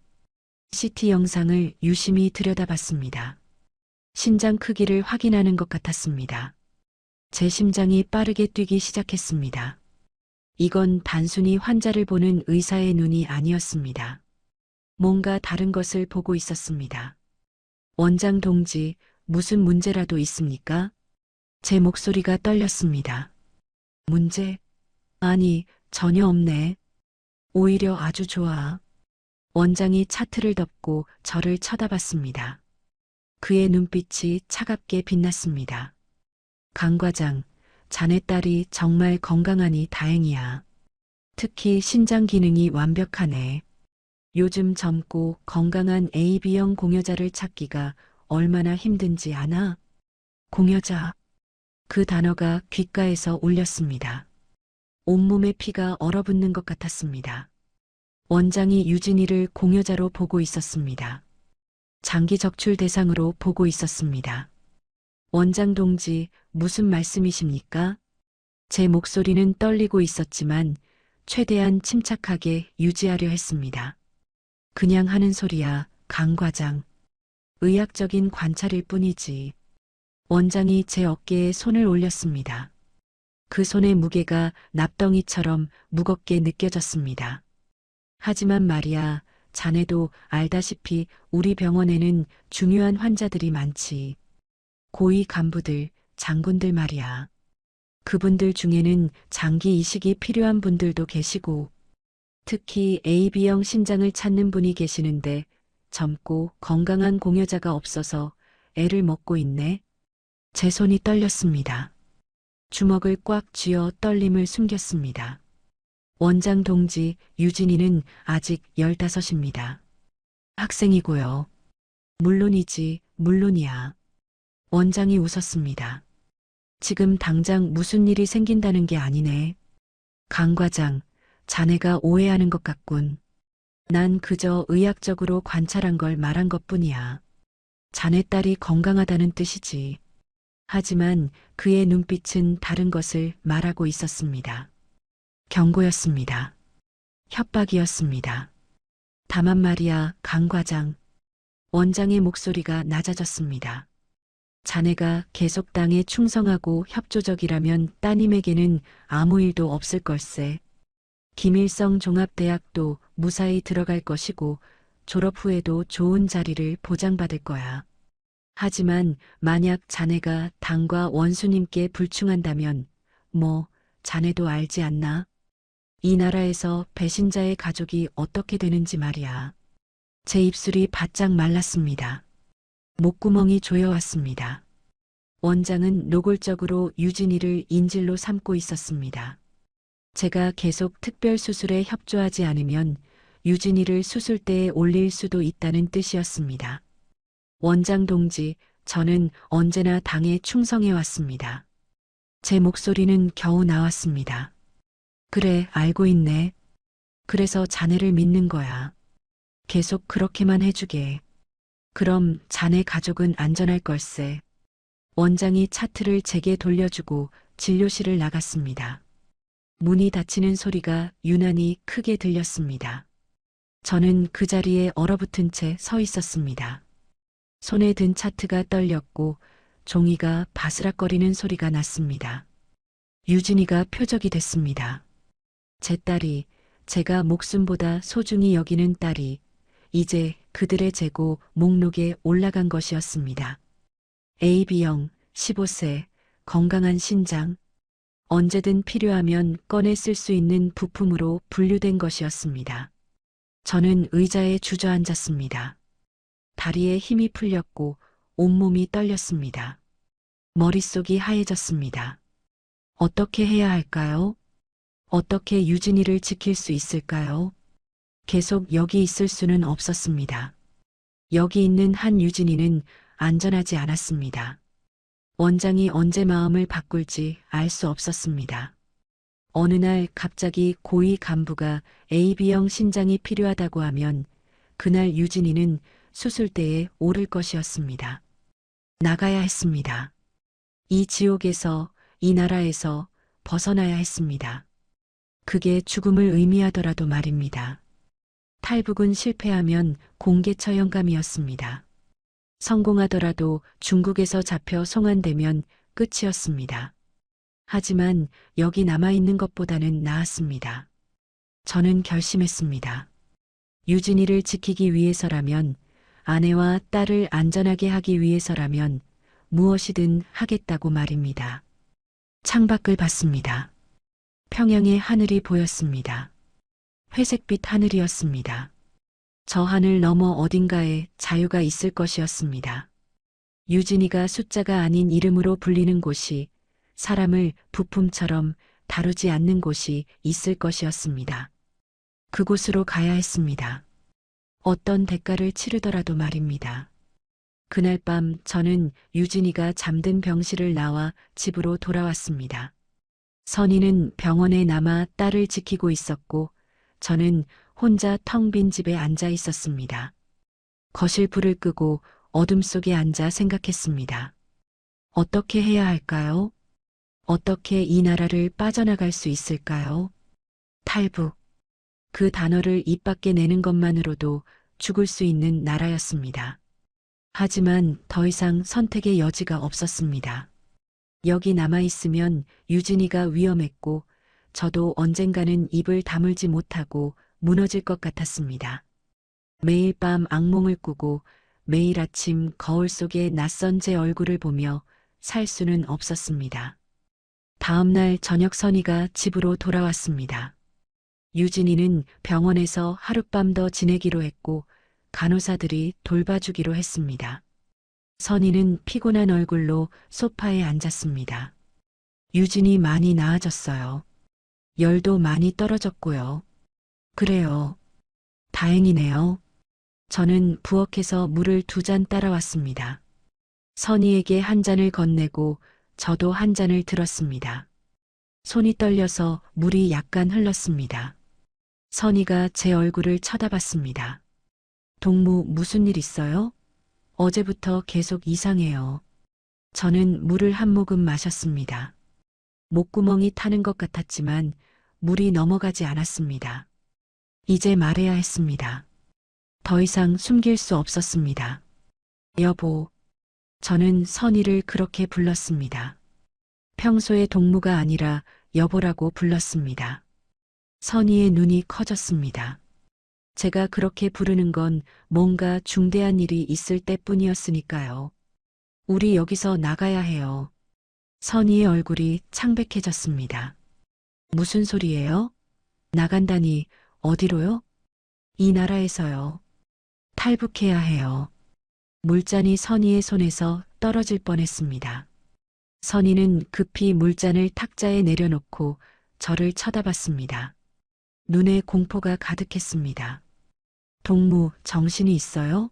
B: CT 영상을 유심히 들여다봤습니다. 신장 크기를 확인하는 것 같았습니다. 제 심장이 빠르게 뛰기 시작했습니다. 이건 단순히 환자를 보는 의사의 눈이 아니었습니다. 뭔가 다른 것을 보고 있었습니다. 원장 동지, 무슨 문제라도 있습니까? 제 목소리가 떨렸습니다. 문제? 아니, 전혀 없네. 오히려 아주 좋아. 원장이 차트를 덮고 저를 쳐다봤습니다. 그의 눈빛이 차갑게 빛났습니다. 강 과장, 자네 딸이 정말 건강하니 다행이야. 특히 신장 기능이 완벽하네. 요즘 젊고 건강한 AB형 공여자를 찾기가 얼마나 힘든지 아나? 공여자. 그 단어가 귓가에서 울렸습니다. 온몸에 피가 얼어붙는 것 같았습니다. 원장이 유진이를 공여자로 보고 있었습니다. 장기 적출 대상으로 보고 있었습니다. 원장 동지, 무슨 말씀이십니까? 제 목소리는 떨리고 있었지만 최대한 침착하게 유지하려 했습니다. 그냥 하는 소리야, 강 과장. 의학적인 관찰일 뿐이지. 원장이 제 어깨에 손을 올렸습니다. 그 손의 무게가 납덩이처럼 무겁게 느껴졌습니다. 하지만 말이야, 자네도 알다시피 우리 병원에는 중요한 환자들이 많지. 고위 간부들, 장군들 말이야. 그분들 중에는 장기 이식이 필요한 분들도 계시고, 특히 AB형 신장을 찾는 분이 계시는데 젊고 건강한 공여자가 없어서 애를 먹고 있네. 제 손이 떨렸습니다. 주먹을 꽉 쥐어 떨림을 숨겼습니다. 원장 동지, 유진이는 아직 15입니다. 학생이고요. 물론이지, 물론이야. 원장이 웃었습니다. 지금 당장 무슨 일이 생긴다는 게 아니네. 강 과장, 자네가 오해하는 것 같군. 난 그저 의학적으로 관찰한 걸 말한 것뿐이야. 자네 딸이 건강하다는 뜻이지. 하지만 그의 눈빛은 다른 것을 말하고 있었습니다. 경고였습니다. 협박이었습니다. 다만 말이야, 강 과장. 원장의 목소리가 낮아졌습니다. 자네가 계속 당에 충성하고 협조적이라면 따님에게는 아무 일도 없을 걸세. 김일성 종합대학도 무사히 들어갈 것이고 졸업 후에도 좋은 자리를 보장받을 거야. 하지만 만약 자네가 당과 원수님께 불충한다면 자네도 알지 않나? 이 나라에서 배신자의 가족이 어떻게 되는지 말이야. 제 입술이 바짝 말랐습니다. 목구멍이 조여왔습니다. 원장은 노골적으로 유진이를 인질로 삼고 있었습니다. 제가 계속 특별 수술에 협조하지 않으면 유진이를 수술대에 올릴 수도 있다는 뜻이었습니다. 원장 동지, 저는 언제나 당에 충성해 왔습니다. 제 목소리는 겨우 나왔습니다. 그래, 알고 있네. 그래서 자네를 믿는 거야. 계속 그렇게만 해주게. 그럼 자네 가족은 안전할 걸세. 원장이 차트를 제게 돌려주고 진료실을 나갔습니다. 문이 닫히는 소리가 유난히 크게 들렸습니다. 저는 그 자리에 얼어붙은 채 서 있었습니다. 손에 든 차트가 떨렸고 종이가 바스락거리는 소리가 났습니다. 유진이가 표적이 됐습니다. 제 딸이, 제가 목숨보다 소중히 여기는 딸이 이제 그들의 재고 목록에 올라간 것이었습니다. AB형, 15세, 건강한 신장, 언제든 필요하면 꺼내 쓸 수 있는 부품으로 분류된 것이었습니다. 저는 의자에 주저앉았습니다. 다리에 힘이 풀렸고 온몸이 떨렸습니다. 머릿속이 하얘졌습니다. 어떻게 해야 할까요? 어떻게 유진이를 지킬 수 있을까요? 계속 여기 있을 수는 없었습니다. 여기 있는 한 유진이는 안전하지 않았습니다. 원장이 언제 마음을 바꿀지 알 수 없었습니다. 어느 날 갑자기 고위 간부가 AB형 신장이 필요하다고 하면 그날 유진이는 수술대에 오를 것이었습니다. 나가야 했습니다. 이 지옥에서, 이 나라에서 벗어나야 했습니다. 그게 죽음을 의미하더라도 말입니다. 탈북은 실패하면 공개 처형감이었습니다. 성공하더라도 중국에서 잡혀 송환되면 끝이었습니다. 하지만 여기 남아있는 것보다는 나았습니다. 저는 결심했습니다. 유진이를 지키기 위해서라면, 아내와 딸을 안전하게 하기 위해서라면 무엇이든 하겠다고 말입니다. 창밖을 봤습니다. 평양의 하늘이 보였습니다. 회색빛 하늘이었습니다. 저 하늘 너머 어딘가에 자유가 있을 것이었습니다. 유진이가 숫자가 아닌 이름으로 불리는 곳이, 사람을 부품처럼 다루지 않는 곳이 있을 것이었습니다. 그곳으로 가야 했습니다. 어떤 대가를 치르더라도 말입니다. 그날 밤 저는 유진이가 잠든 병실을 나와 집으로 돌아왔습니다. 선희는 병원에 남아 딸을 지키고 있었고 저는 혼자 텅 빈 집에 앉아 있었습니다. 거실 불을 끄고 어둠 속에 앉아 생각했습니다. 어떻게 해야 할까요? 어떻게 이 나라를 빠져나갈 수 있을까요? 탈북. 그 단어를 입 밖에 내는 것만으로도 죽을 수 있는 나라였습니다. 하지만 더 이상 선택의 여지가 없었습니다. 여기 남아있으면 유진이가 위험했고 저도 언젠가는 입을 다물지 못하고 무너질 것 같았습니다. 매일 밤 악몽을 꾸고 매일 아침 거울 속에 낯선 제 얼굴을 보며 살 수는 없었습니다. 다음 날 저녁 선희가 집으로 돌아왔습니다. 유진이는 병원에서 하룻밤 더 지내기로 했고 간호사들이 돌봐주기로 했습니다. 선희는 피곤한 얼굴로 소파에 앉았습니다. 유진이 많이 나아졌어요. 열도 많이 떨어졌고요. 그래요. 다행이네요. 저는 부엌에서 물을 2잔 따라왔습니다. 선희에게 한 잔을 건네고 저도 한 잔을 들었습니다. 손이 떨려서 물이 약간 흘렀습니다. 선희가 제 얼굴을 쳐다봤습니다. 동무, 무슨 일 있어요? 어제부터 계속 이상해요. 저는 물을 한 모금 마셨습니다. 목구멍이 타는 것 같았지만 물이 넘어가지 않았습니다. 이제 말해야 했습니다. 더 이상 숨길 수 없었습니다. 여보, 저는 선희를 그렇게 불렀습니다. 평소의 동무가 아니라 여보라고 불렀습니다. 선희의 눈이 커졌습니다. 제가 그렇게 부르는 건 뭔가 중대한 일이 있을 때뿐이었으니까요. 우리 여기서 나가야 해요. 선희의 얼굴이 창백해졌습니다. 무슨 소리예요? 나간다니 어디로요? 이 나라에서요. 탈북해야 해요. 물잔이 선희의 손에서 떨어질 뻔했습니다. 선희는 급히 물잔을 탁자에 내려놓고 저를 쳐다봤습니다. 눈에 공포가 가득했습니다. 동무, 정신이 있어요?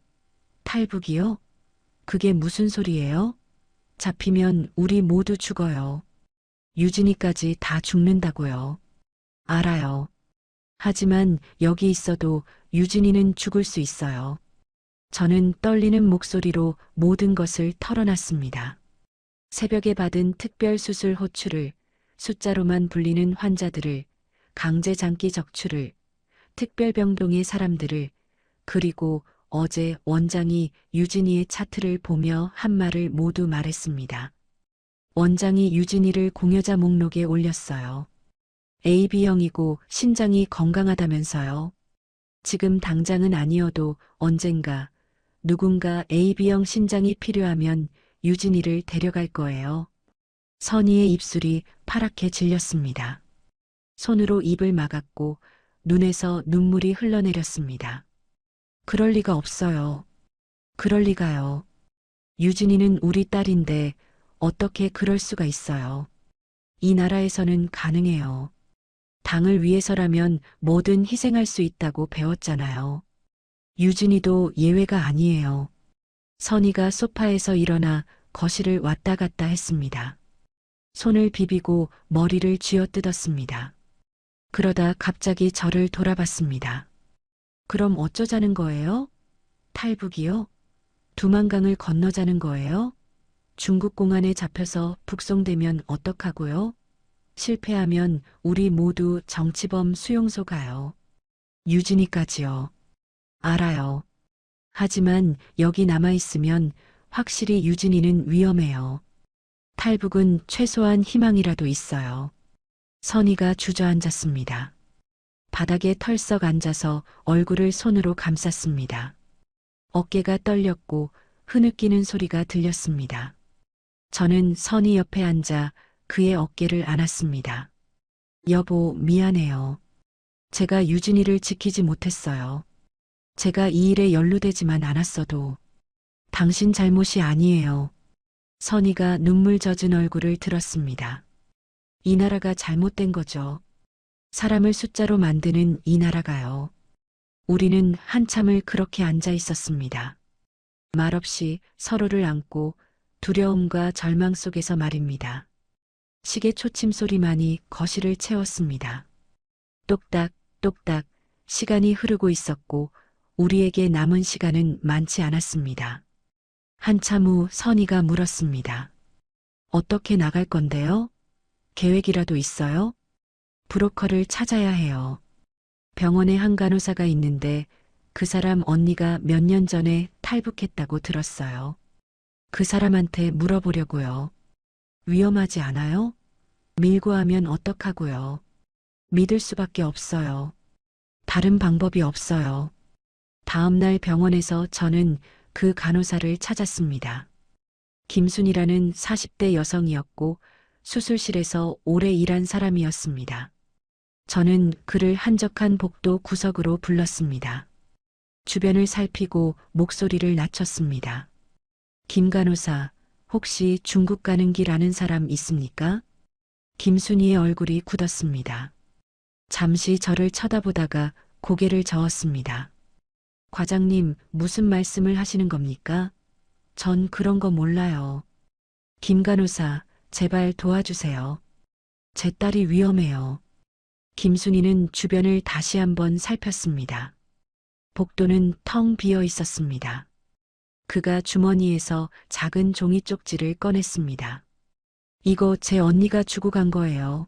B: 탈북이요? 그게 무슨 소리예요? 잡히면 우리 모두 죽어요. 유진이까지 다 죽는다고요. 알아요. 하지만 여기 있어도 유진이는 죽을 수 있어요. 저는 떨리는 목소리로 모든 것을 털어놨습니다. 새벽에 받은 특별수술 호출을, 숫자로만 불리는 환자들을, 강제장기 적출을, 특별병동의 사람들을, 그리고 어제 원장이 유진이의 차트를 보며 한 말을 모두 말했습니다. 원장이 유진이를 공여자 목록에 올렸어요. AB형이고 신장이 건강하다면서요. 지금 당장은 아니어도 언젠가 누군가 AB형 신장이 필요하면 유진이를 데려갈 거예요. 선희의 입술이 파랗게 질렸습니다. 손으로 입을 막았고 눈에서 눈물이 흘러내렸습니다. 그럴 리가 없어요. 그럴 리가요. 유진이는 우리 딸인데 어떻게 그럴 수가 있어요. 이 나라에서는 가능해요. 당을 위해서라면 뭐든 희생할 수 있다고 배웠잖아요. 유진이도 예외가 아니에요. 선희가 소파에서 일어나 거실을 왔다 갔다 했습니다. 손을 비비고 머리를 쥐어뜯었습니다. 그러다 갑자기 저를 돌아봤습니다. 그럼 어쩌자는 거예요? 탈북이요? 두만강을 건너자는 거예요? 중국 공안에 잡혀서 북송되면 어떡하고요? 실패하면 우리 모두 정치범 수용소 가요. 유진이까지요. 알아요. 하지만 여기 남아있으면 확실히 유진이는 위험해요. 탈북은 최소한 희망이라도 있어요. 선희가 주저앉았습니다. 바닥에 털썩 앉아서 얼굴을 손으로 감쌌습니다. 어깨가 떨렸고 흐느끼는 소리가 들렸습니다. 저는 선희 옆에 앉아 그의 어깨를 안았습니다. 여보, 미안해요. 제가 유진이를 지키지 못했어요. 제가 이 일에 연루되지만 않았어도 당신 잘못이 아니에요. 선희가 눈물 젖은 얼굴을 들었습니다. 이 나라가 잘못된 거죠. 사람을 숫자로 만드는 이 나라가요. 우리는 한참을 그렇게 앉아 있었습니다. 말없이 서로를 안고 두려움과 절망 속에서 말입니다. 시계 초침 소리만이 거실을 채웠습니다. 똑딱, 똑딱 시간이 흐르고 있었고 우리에게 남은 시간은 많지 않았습니다. 한참 후 선희가 물었습니다. 어떻게 나갈 건데요? 계획이라도 있어요? 브로커를 찾아야 해요. 병원에 한 간호사가 있는데 그 사람 언니가 몇 년 전에 탈북했다고 들었어요. 그 사람한테 물어보려고요. 위험하지 않아요? 밀고 하면 어떡하고요? 믿을 수밖에 없어요. 다른 방법이 없어요. 다음 날 병원에서 저는 그 간호사를 찾았습니다. 김순이라는 40대 여성이었고 수술실에서 오래 일한 사람이었습니다. 저는 그를 한적한 복도 구석으로 불렀습니다. 주변을 살피고 목소리를 낮췄습니다. 김 간호사, 혹시 중국 가는 길 아는 사람 있습니까? 김순희의 얼굴이 굳었습니다. 잠시 저를 쳐다보다가 고개를 저었습니다. 과장님, 무슨 말씀을 하시는 겁니까? 전 그런 거 몰라요. 김 간호사, 제발 도와주세요. 제 딸이 위험해요. 김순희는 주변을 다시 한번 살폈습니다. 복도는 텅 비어 있었습니다. 그가 주머니에서 작은 종이 쪽지를 꺼냈습니다. 이거 제 언니가 주고 간 거예요.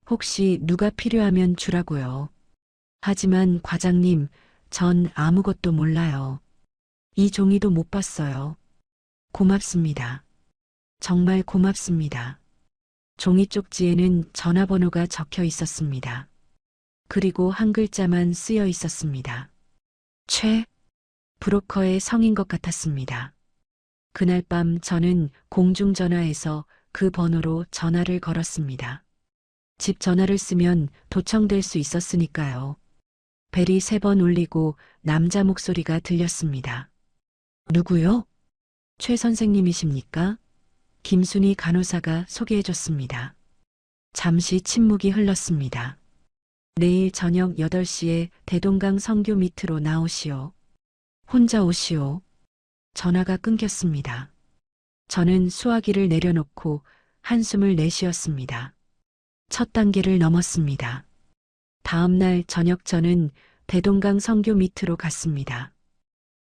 B: 혹시 누가 필요하면 주라고요. 하지만 과장님, 전 아무것도 몰라요. 이 종이도 못 봤어요. 고맙습니다. 정말 고맙습니다. 종이 쪽지에는 전화번호가 적혀 있었습니다. 그리고 한 글자만 쓰여 있었습니다. 브로커의 성인 것 같았습니다. 그날 밤 저는 공중전화에서 그 번호로 전화를 걸었습니다. 집 전화를 쓰면 도청될 수 있었으니까요. 벨이 3번 울리고 남자 목소리가 들렸습니다. 누구요? 최 선생님이십니까? 김순희 간호사가 소개해줬습니다. 잠시 침묵이 흘렀습니다. 내일 저녁 8시에 대동강 성교 밑으로 나오시오. 혼자 오시오. 전화가 끊겼습니다. 저는 수화기를 내려놓고 한숨을 내쉬었습니다. 첫 단계를 넘었습니다. 다음 날 저녁 저는 대동강 성교 밑으로 갔습니다.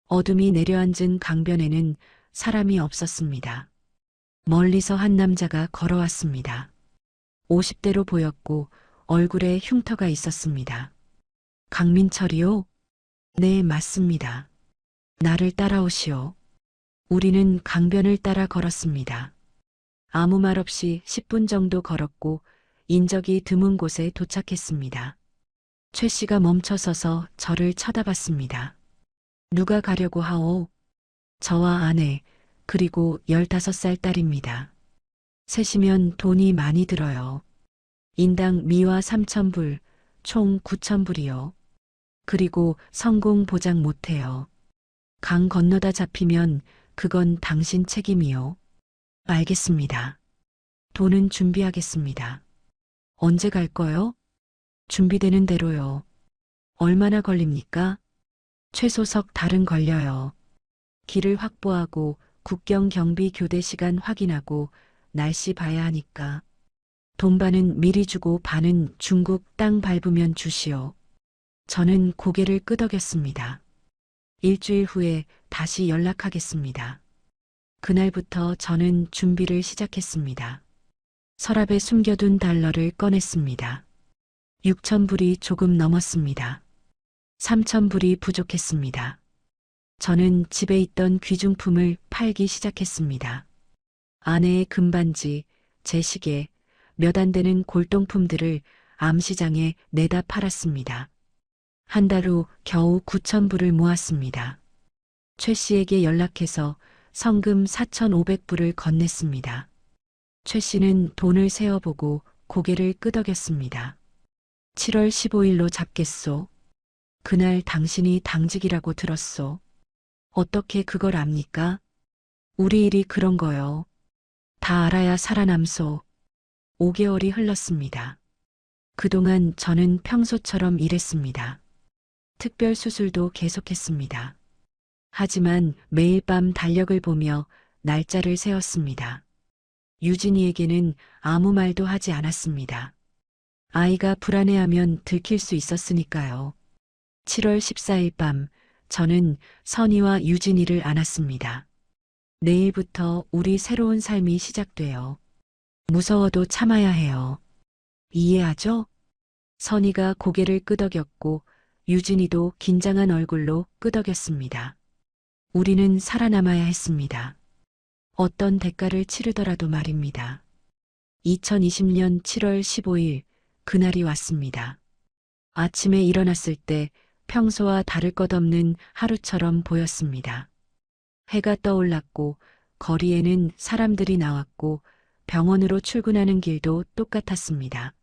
B: 어둠이 내려앉은 강변에는 사람이 없었습니다. 멀리서 한 남자가 걸어왔습니다. 50대로 보였고 얼굴에 흉터가 있었습니다. 강민철이요? 네, 맞습니다. 나를 따라오시오. 우리는 강변을 따라 걸었습니다. 아무 말 없이 10분 정도 걸었고 인적이 드문 곳에 도착했습니다. 최 씨가 멈춰서서 저를 쳐다봤습니다. 누가 가려고 하오? 저와 아내, 그리고 15살 딸입니다. 셋이면 돈이 많이 들어요. 인당 미화 3,000불, 총 9,000불이요. 그리고 성공 보장 못해요. 강 건너다 잡히면 그건 당신 책임이요. 알겠습니다. 돈은 준비하겠습니다. 언제 갈 거요? 준비되는 대로요. 얼마나 걸립니까? 최소 석 달은 걸려요. 길을 확보하고 국경 경비 교대 시간 확인하고 날씨 봐야 하니까. 돈 반은 미리 주고 반은 중국 땅 밟으면 주시오. 저는 고개를 끄덕였습니다. 일주일 후에 다시 연락하겠습니다. 그날부터 저는 준비를 시작했습니다. 서랍에 숨겨둔 달러를 꺼냈습니다. 6,000불이 조금 넘었습니다. 3,000불이 부족했습니다. 저는 집에 있던 귀중품을 팔기 시작했습니다. 아내의 금반지, 제 시계, 몇 안 되는 골동품들을 암시장에 내다 팔았습니다. 한 달 후 겨우 9,000불을 모았습니다. 최 씨에게 연락해서 성금 4,500불을 건넸습니다. 최 씨는 돈을 세어보고 고개를 끄덕였습니다. 7월 15일로 잡겠소. 그날 당신이 당직이라고 들었소. 어떻게 그걸 압니까? 우리 일이 그런 거요. 다 알아야 살아남소. 5개월이 흘렀습니다. 그동안 저는 평소처럼 일했습니다. 특별 수술도 계속했습니다. 하지만 매일 밤 달력을 보며 날짜를 세웠습니다. 유진이에게는 아무 말도 하지 않았습니다. 아이가 불안해하면 들킬 수 있었으니까요. 7월 14일 밤 저는 선희와 유진이를 안았습니다. 내일부터 우리 새로운 삶이 시작돼요. 무서워도 참아야 해요. 이해하죠? 선희가 고개를 끄덕였고 유진이도 긴장한 얼굴로 끄덕였습니다. 우리는 살아남아야 했습니다. 어떤 대가를 치르더라도 말입니다. 2020년 7월 15일 그날이 왔습니다. 아침에 일어났을 때 평소와 다를 것 없는 하루처럼 보였습니다. 해가 떠올랐고 거리에는 사람들이 나왔고 병원으로 출근하는 길도 똑같았습니다.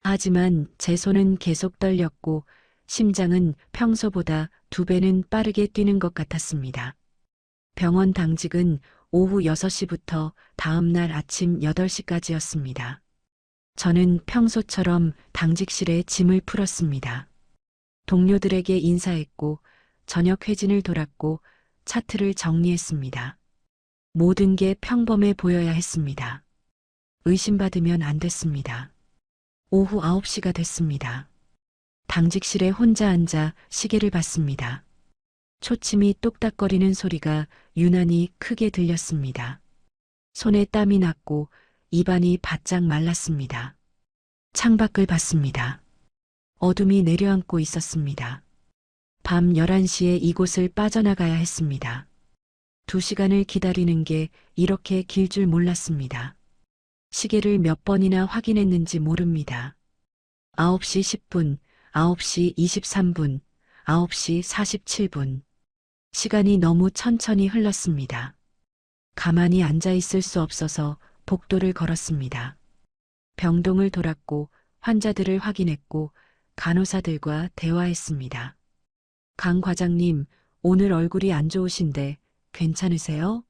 B: 하지만 제 손은 계속 떨렸고 심장은 평소보다 2배는 빠르게 뛰는 것 같았습니다. 병원 당직은 오후 6시부터 다음날 아침 8시까지였습니다. 저는 평소처럼 당직실에 짐을 풀었습니다. 동료들에게 인사했고 저녁 회진을 돌았고 차트를 정리했습니다. 모든 게 평범해 보여야 했습니다. 의심받으면 안 됐습니다. 오후 9시가 됐습니다. 당직실에 혼자 앉아 시계를 봤습니다. 초침이 똑딱거리는 소리가 유난히 크게 들렸습니다. 손에 땀이 났고 입안이 바짝 말랐습니다. 창밖을 봤습니다. 어둠이 내려앉고 있었습니다. 밤 11시에 이곳을 빠져나가야 했습니다. 2시간을 기다리는 게 이렇게 길 줄 몰랐습니다. 시계를 몇 번이나 확인했는지 모릅니다. 9시 10분, 9시 23분, 9시 47분. 시간이 너무 천천히 흘렀습니다. 가만히 앉아 있을 수 없어서 복도를 걸었습니다. 병동을 돌았고 환자들을 확인했고 간호사들과 대화했습니다. 강 과장님, 오늘 얼굴이 안 좋으신데 괜찮으세요?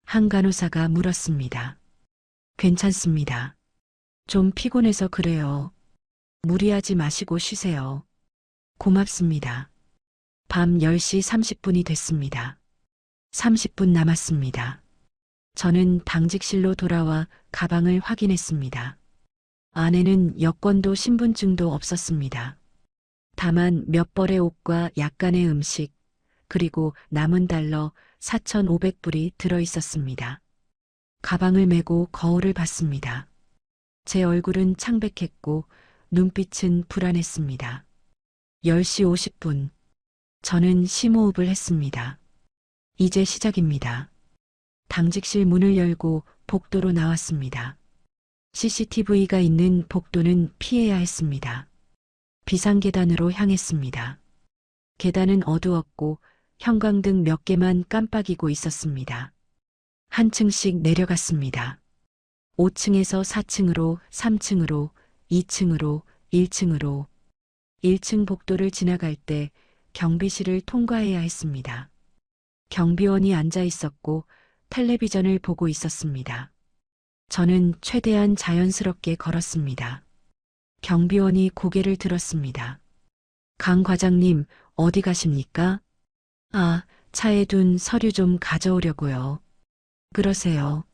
B: 한 간호사가 물었습니다. 괜찮습니다. 좀 피곤해서 그래요. 무리하지 마시고 쉬세요. 고맙습니다. 밤 10시 30분이 됐습니다. 30분 남았습니다. 저는 당직실로 돌아와 가방을 확인했습니다. 안에는 여권도 신분증도 없었습니다. 다만 몇 벌의 옷과 약간의 음식, 그리고 남은 달러 4,500불이 들어 있었습니다. 가방을 메고 거울을 봤습니다. 제 얼굴은 창백했고 눈빛은 불안했습니다. 10시 50분. 저는 심호흡을 했습니다. 이제 시작입니다. 당직실 문을 열고 복도로 나왔습니다. CCTV가 있는 복도는 피해야 했습니다. 비상계단으로 향했습니다. 계단은 어두웠고 형광등 몇 개만 깜빡이고 있었습니다. 한 층씩 내려갔습니다. 5층에서 4층으로, 3층으로, 2층으로, 1층으로. 1층 복도를 지나갈 때 경비실을 통과해야 했습니다. 경비원이 앉아 있었고 텔레비전을 보고 있었습니다. 저는 최대한 자연스럽게 걸었습니다. 경비원이 고개를 들었습니다. 강 과장님, 어디 가십니까? 아, 차에 둔 서류 좀 가져오려고요. 그러세요.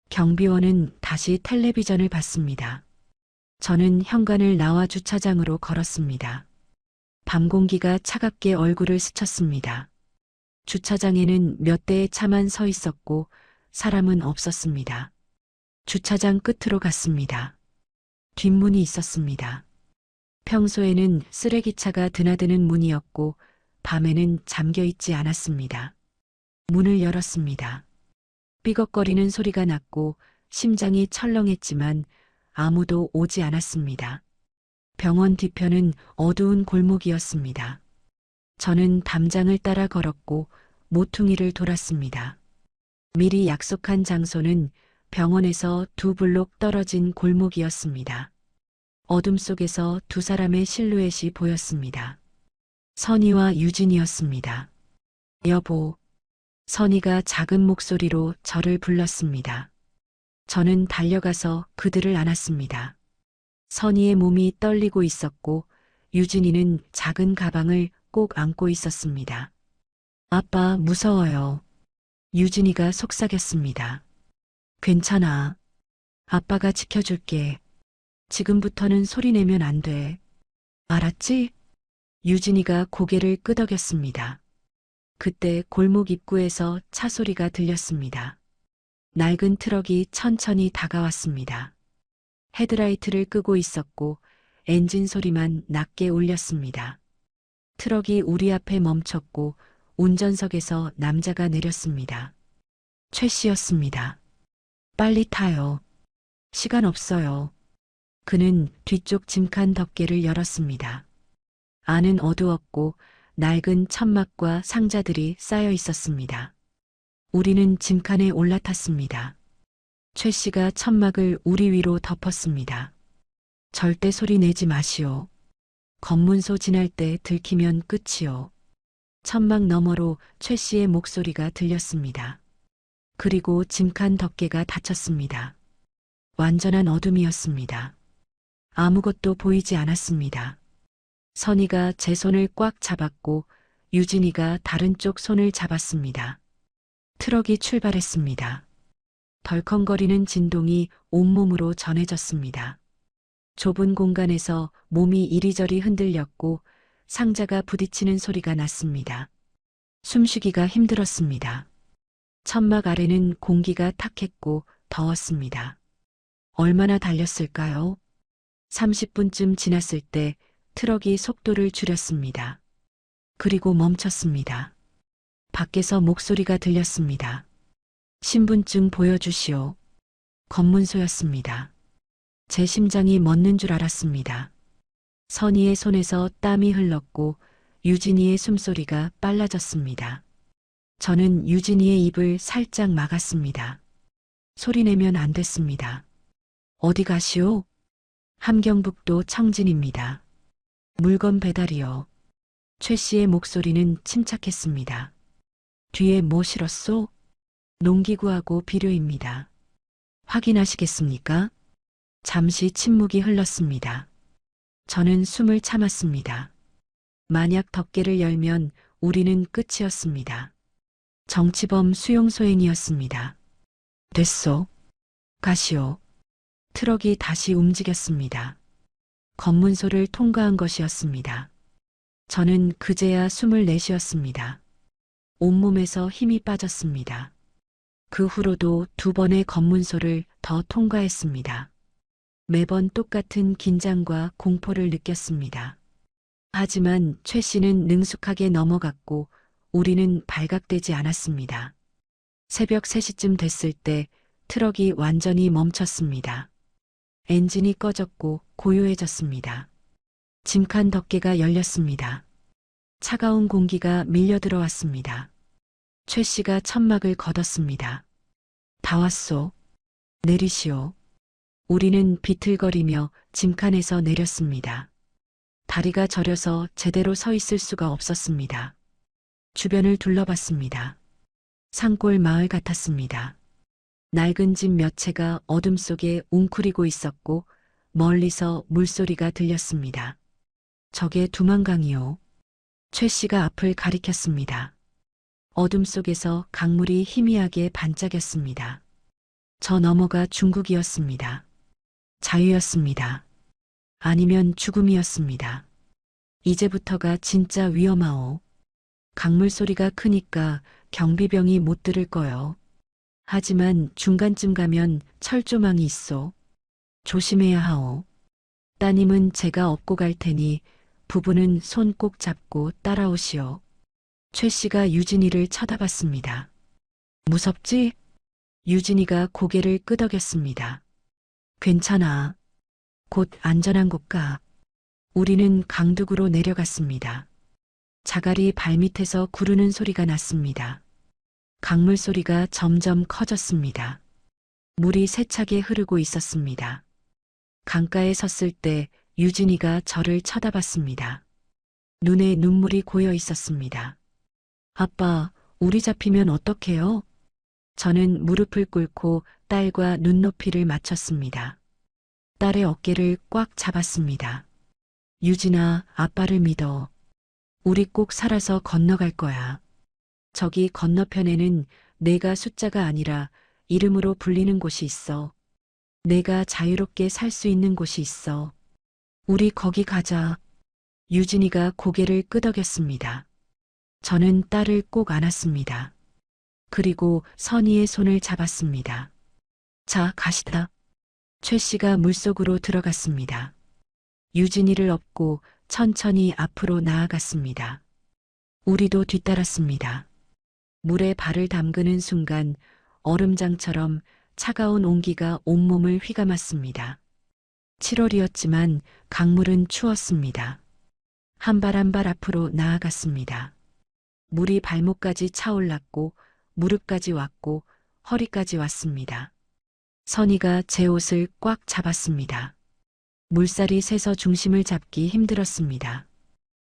B: 경비원은 다시 텔레비전을 봤습니다. 저는 현관을 나와 주차장으로 걸었습니다. 밤 공기가 차갑게 얼굴을 스쳤습니다. 주차장에는 몇 대의 차만 서 있었고 사람은 없었습니다. 주차장 끝으로 갔습니다. 뒷문이 있었습니다. 평소에는 쓰레기차가 드나드는 문이었고 밤에는 잠겨 있지 않았습니다. 문을 열었습니다. 삐걱거리는 소리가 났고 심장이 철렁했지만 아무도 오지 않았습니다. 병원 뒤편은 어두운 골목이었습니다. 저는 담장을 따라 걸었고 모퉁이를 돌았습니다. 미리 약속한 장소는 병원에서 2블록 떨어진 골목이었습니다. 어둠 속에서 2사람의 실루엣이 보였습니다. 선희와 유진이었습니다. 여보. 선희가 작은 목소리로 저를 불렀습니다. 저는 달려가서 그들을 안았습니다. 선희의 몸이 떨리고 있었고 유진이는 작은 가방을 꼭 안고 있었습니다. 아빠, 무서워요. 유진이가 속삭였습니다. 괜찮아. 아빠가 지켜줄게. 지금부터는 소리 내면 안 돼. 알았지? 유진이가 고개를 끄덕였습니다. 그때 골목 입구에서 차 소리가 들렸습니다. 낡은 트럭이 천천히 다가왔습니다. 헤드라이트를 끄고 있었고 엔진 소리만 낮게 울렸습니다. 트럭이 우리 앞에 멈췄고 운전석에서 남자가 내렸습니다. 최 씨였습니다. 빨리 타요. 시간 없어요. 그는 뒤쪽 짐칸 덮개를 열었습니다. 안은 어두웠고 낡은 천막과 상자들이 쌓여 있었습니다. 우리는 짐칸에 올라탔습니다. 최 씨가 천막을 우리 위로 덮었습니다. 절대 소리 내지 마시오. 검문소 지날 때 들키면 끝이오. 천막 너머로 최 씨의 목소리가 들렸습니다. 그리고 짐칸 덮개가 닫혔습니다. 완전한 어둠이었습니다. 아무것도 보이지 않았습니다. 선희가 제 손을 꽉 잡았고 유진이가 다른 쪽 손을 잡았습니다. 트럭이 출발했습니다. 덜컹거리는 진동이 온몸으로 전해졌습니다. 좁은 공간에서 몸이 이리저리 흔들렸고 상자가 부딪히는 소리가 났습니다. 숨쉬기가 힘들었습니다. 천막 아래는 공기가 탁했고 더웠습니다. 얼마나 달렸을까요? 30분쯤 지났을 때 트럭이 속도를 줄였습니다. 그리고 멈췄습니다. 밖에서 목소리가 들렸습니다. 신분증 보여주시오. 검문소였습니다. 제 심장이 멎는 줄 알았습니다. 선희의 손에서 땀이 흘렀고 유진이의 숨소리가 빨라졌습니다. 저는 유진이의 입을 살짝 막았습니다. 소리내면 안 됐습니다. 어디 가시오? 함경북도 청진입니다. 물건 배달이요. 최 씨의 목소리는 침착했습니다. 뒤에 뭐 실었소? 농기구하고 비료입니다. 확인하시겠습니까? 잠시 침묵이 흘렀습니다. 저는 숨을 참았습니다. 만약 덮개를 열면 우리는 끝이었습니다. 정치범 수용소행이었습니다. 됐소. 가시오. 트럭이 다시 움직였습니다. 검문소를 통과한 것이었습니다. 저는 그제야 숨을 내쉬었습니다. 온몸에서 힘이 빠졌습니다. 그 후로도 2번의 검문소를 더 통과했습니다. 매번 똑같은 긴장과 공포를 느꼈습니다. 하지만 최 씨는 능숙하게 넘어갔고 우리는 발각되지 않았습니다. 새벽 3시쯤 됐을 때 트럭이 완전히 멈췄습니다. 엔진이 꺼졌고 고요해졌습니다. 짐칸 덮개가 열렸습니다. 차가운 공기가 밀려 들어왔습니다. 최 씨가 천막을 걷었습니다. 다 왔소. 내리시오. 우리는 비틀거리며 짐칸에서 내렸습니다. 다리가 저려서 제대로 서 있을 수가 없었습니다. 주변을 둘러봤습니다. 산골 마을 같았습니다. 낡은 집 몇 채가 어둠 속에 웅크리고 있었고 멀리서 물소리가 들렸습니다. 저게 두만강이요. 최 씨가 앞을 가리켰습니다. 어둠 속에서 강물이 희미하게 반짝였습니다. 저 너머가 중국이었습니다. 자유였습니다. 아니면 죽음이었습니다. 이제부터가 진짜 위험하오. 강물 소리가 크니까 경비병이 못 들을 거요. 하지만 중간쯤 가면 철조망이 있어. 조심해야 하오. 따님은 제가 업고 갈 테니 부부는 손 꼭 잡고 따라오시오. 최 씨가 유진이를 쳐다봤습니다. 무섭지? 유진이가 고개를 끄덕였습니다. 괜찮아. 곧 안전한 곳 가. 우리는 강둑으로 내려갔습니다. 자갈이 발밑에서 구르는 소리가 났습니다. 강물 소리가 점점 커졌습니다. 물이 세차게 흐르고 있었습니다. 강가에 섰을 때 유진이가 저를 쳐다봤습니다. 눈에 눈물이 고여 있었습니다. 아빠, 우리 잡히면 어떡해요? 저는 무릎을 꿇고 딸과 눈높이를 맞췄습니다. 딸의 어깨를 꽉 잡았습니다. 유진아, 아빠를 믿어. 우리 꼭 살아서 건너갈 거야. 저기 건너편에는 내가 숫자가 아니라 이름으로 불리는 곳이 있어. 내가 자유롭게 살 수 있는 곳이 있어. 우리 거기 가자. 유진이가 고개를 끄덕였습니다. 저는 딸을 꼭 안았습니다. 그리고 선희의 손을 잡았습니다. 자, 가시다. 최 씨가 물속으로 들어갔습니다. 유진이를 업고 천천히 앞으로 나아갔습니다. 우리도 뒤따랐습니다. 물에 발을 담그는 순간 얼음장처럼 차가운 온기가 온몸을 휘감았습니다. 7월이었지만 강물은 추웠습니다. 한 발 한 발 앞으로 나아갔습니다. 물이 발목까지 차올랐고 무릎까지 왔고 허리까지 왔습니다. 선희가 제 옷을 꽉 잡았습니다. 물살이 새서 중심을 잡기 힘들었습니다.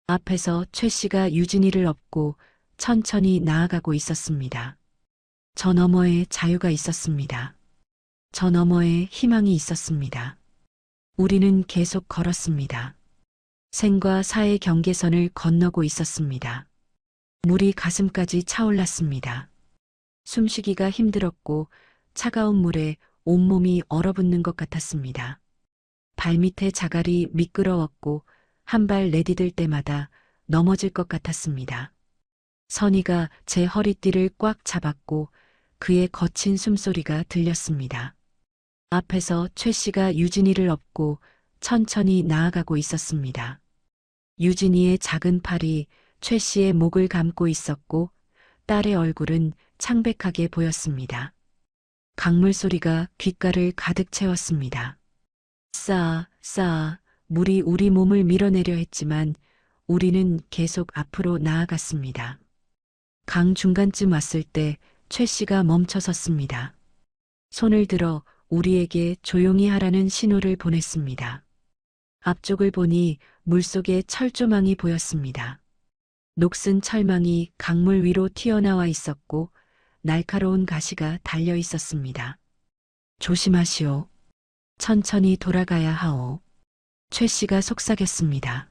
B: 앞에서 최 씨가 유진이를 업고 천천히 나아가고 있었습니다. 저 너머에 자유가 있었습니다. 저 너머에 희망이 있었습니다. 우리는 계속 걸었습니다. 생과 사의 경계선을 건너고 있었습니다. 물이 가슴까지 차올랐습니다. 숨쉬기가 힘들었고 차가운 물에 온몸이 얼어붙는 것 같았습니다. 발밑에 자갈이 미끄러웠고 한 발 내디딜 때마다 넘어질 것 같았습니다. 선희가 제 허리띠를 꽉 잡았고 그의 거친 숨소리가 들렸습니다. 앞에서 최 씨가 유진이를 업고 천천히 나아가고 있었습니다. 유진이의 작은 팔이 최 씨의 목을 감고 있었고 딸의 얼굴은 창백하게 보였습니다. 강물 소리가 귓가를 가득 채웠습니다. 싸, 싸, 물이 우리 몸을 밀어내려 했지만 우리는 계속 앞으로 나아갔습니다. 강 중간쯤 왔을 때 최 씨가 멈춰 섰습니다. 손을 들어 우리에게 조용히 하라는 신호를 보냈습니다. 앞쪽을 보니 물속에 철조망이 보였습니다. 녹슨 철망이 강물 위로 튀어나와 있었고 날카로운 가시가 달려 있었습니다. 조심하시오. 천천히 돌아가야 하오. 최 씨가 속삭였습니다.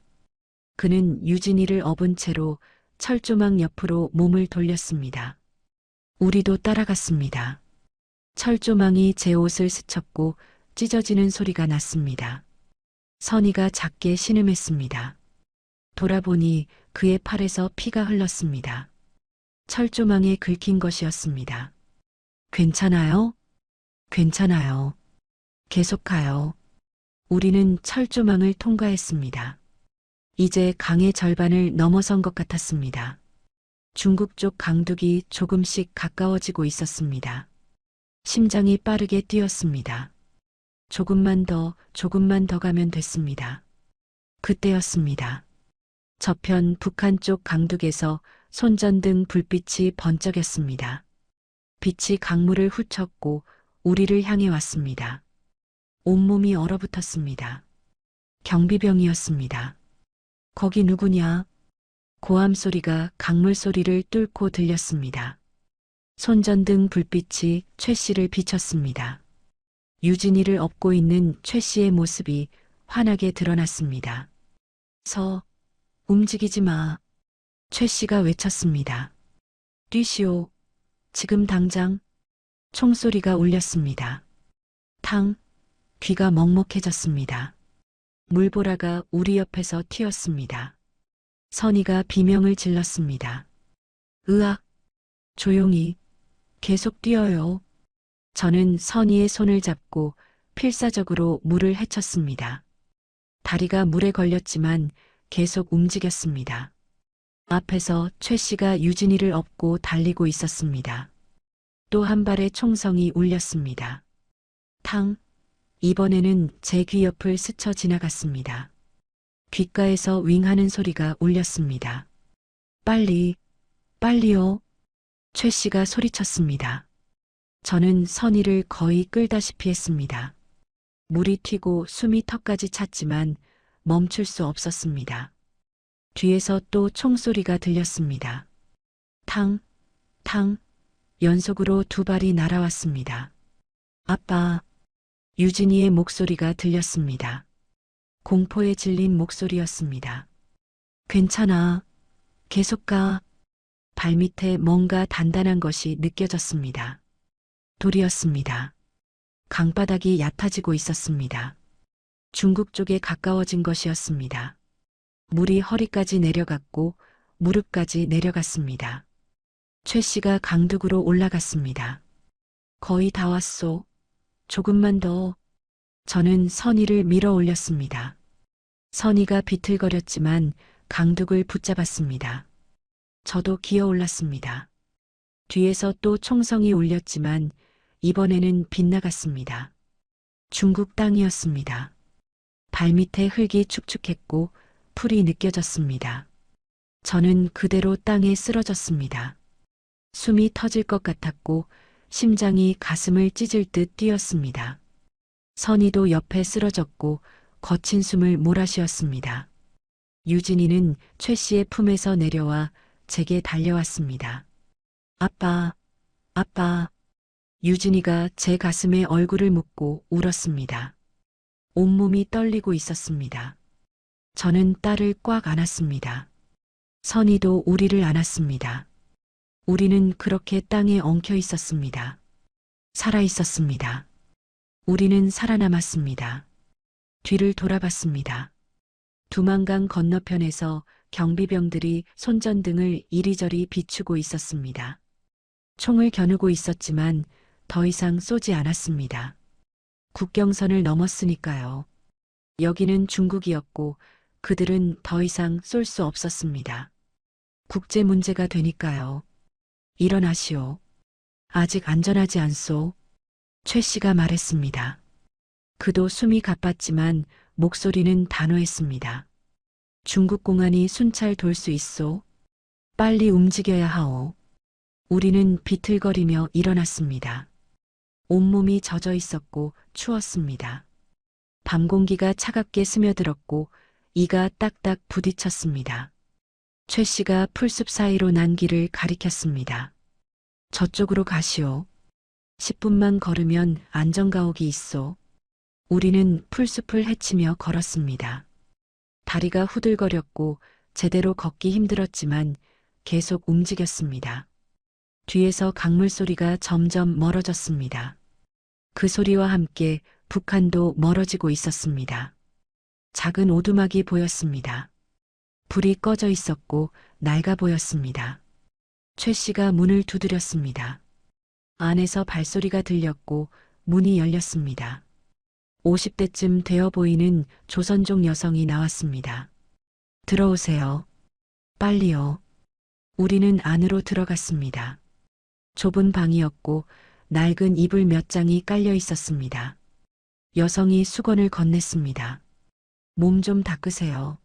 B: 그는 유진이를 업은 채로 철조망 옆으로 몸을 돌렸습니다. 우리도 따라갔습니다. 철조망이 제 옷을 스쳤고 찢어지는 소리가 났습니다. 선희가 작게 신음했습니다. 돌아보니 그의 팔에서 피가 흘렀습니다. 철조망에 긁힌 것이었습니다. 괜찮아요? 괜찮아요. 계속 가요. 우리는 철조망을 통과했습니다. 이제 강의 절반을 넘어선 것 같았습니다. 중국 쪽 강둑이 조금씩 가까워지고 있었습니다. 심장이 빠르게 뛰었습니다. 조금만 더 가면 됐습니다. 그때였습니다. 저편 북한 쪽 강둑에서 손전등 불빛이 번쩍였습니다. 빛이 강물을 훌쳤고 우리를 향해 왔습니다. 온몸이 얼어붙었습니다. 경비병이었습니다. 거기 누구냐? 고함 소리가 강물 소리를 뚫고 들렸습니다. 손전등 불빛이 최 씨를 비쳤습니다. 유진이를 업고 있는 최 씨의 모습이 환하게 드러났습니다. 움직이지 마. 최 씨가 외쳤습니다. 뛰시오. 지금 당장. 총소리가 울렸습니다. 귀가 먹먹해졌습니다. 물보라가 우리 옆에서 튀었습니다. 선희가 비명을 질렀습니다. 으악! 조용히. 계속 뛰어요. 저는 선희의 손을 잡고 필사적으로 물을 헤쳤습니다. 다리가 물에 걸렸지만 계속 움직였습니다. 앞에서 최 씨가 유진이를 업고 달리고 있었습니다. 또 한 발의 총성이 울렸습니다. 이번에는 제 귀 옆을 스쳐 지나갔습니다. 귓가에서 윙하는 소리가 울렸습니다. 빨리요. 최 씨가 소리쳤습니다. 저는 선희를 거의 끌다시피 했습니다. 물이 튀고 숨이 턱까지 찼지만 멈출 수 없었습니다. 뒤에서 또 총소리가 들렸습니다. 연속으로 두 발이 날아왔습니다. 아빠. 유진이의 목소리가 들렸습니다. 공포에 질린 목소리였습니다. 괜찮아. 계속 가. 발밑에 뭔가 단단한 것이 느껴졌습니다. 돌이었습니다. 강바닥이 얕아지고 있었습니다. 중국 쪽에 가까워진 것이었습니다. 물이 허리까지 내려갔고 무릎까지 내려갔습니다. 최 씨가 강둑으로 올라갔습니다. 거의 다 왔소. 조금만 더. 저는 선희를 밀어 올렸습니다. 선희가 비틀거렸지만 강둑을 붙잡았습니다. 저도 기어 올랐습니다. 뒤에서 또 총성이 울렸지만 이번에는 빗나갔습니다. 중국 땅이었습니다. 발밑에 흙이 축축했고 풀이 느껴졌습니다. 저는 그대로 땅에 쓰러졌습니다. 숨이 터질 것 같았고 심장이 가슴을 찢을 듯 뛰었습니다. 선희도 옆에 쓰러졌고 거친 숨을 몰아쉬었습니다. 유진이는 최 씨의 품에서 내려와 제게 달려왔습니다. 아빠, 아빠. 유진이가 제 가슴에 얼굴을 묻고 울었습니다. 온몸이 떨리고 있었습니다. 저는 딸을 꽉 안았습니다. 선희도 우리를 안았습니다. 우리는 그렇게 땅에 엉켜 있었습니다. 살아 있었습니다. 우리는 살아남았습니다. 뒤를 돌아봤습니다. 두만강 건너편에서 경비병들이 손전등을 이리저리 비추고 있었습니다. 총을 겨누고 있었지만 더 이상 쏘지 않았습니다. 국경선을 넘었으니까요. 여기는 중국이었고 그들은 더 이상 쏠 수 없었습니다. 국제 문제가 되니까요. 일어나시오. 아직 안전하지 않소. 최 씨가 말했습니다. 그도 숨이 가빴지만 목소리는 단호했습니다. 중국 공안이 순찰 돌 수 있소. 빨리 움직여야 하오. 우리는 비틀거리며 일어났습니다. 온몸이 젖어 있었고 추웠습니다. 밤 공기가 차갑게 스며들었고 이가 딱딱 부딪혔습니다. 최 씨가 풀숲 사이로 난 길을 가리켰습니다. 저쪽으로 가시오. 10분만 걸으면 안전가옥이 있소. 우리는 풀숲을 헤치며 걸었습니다. 다리가 후들거렸고 제대로 걷기 힘들었지만 계속 움직였습니다. 뒤에서 강물 소리가 점점 멀어졌습니다. 그 소리와 함께 북한도 멀어지고 있었습니다. 작은 오두막이 보였습니다. 불이 꺼져 있었고 낡아 보였습니다. 최 씨가 문을 두드렸습니다. 안에서 발소리가 들렸고 문이 열렸습니다. 50대쯤 되어 보이는 조선족 여성이 나왔습니다. 들어오세요. 빨리요. 우리는 안으로 들어갔습니다. 좁은 방이었고 낡은 이불 몇 장이 깔려 있었습니다. 여성이 수건을 건넸습니다. 몸 좀 닦으세요.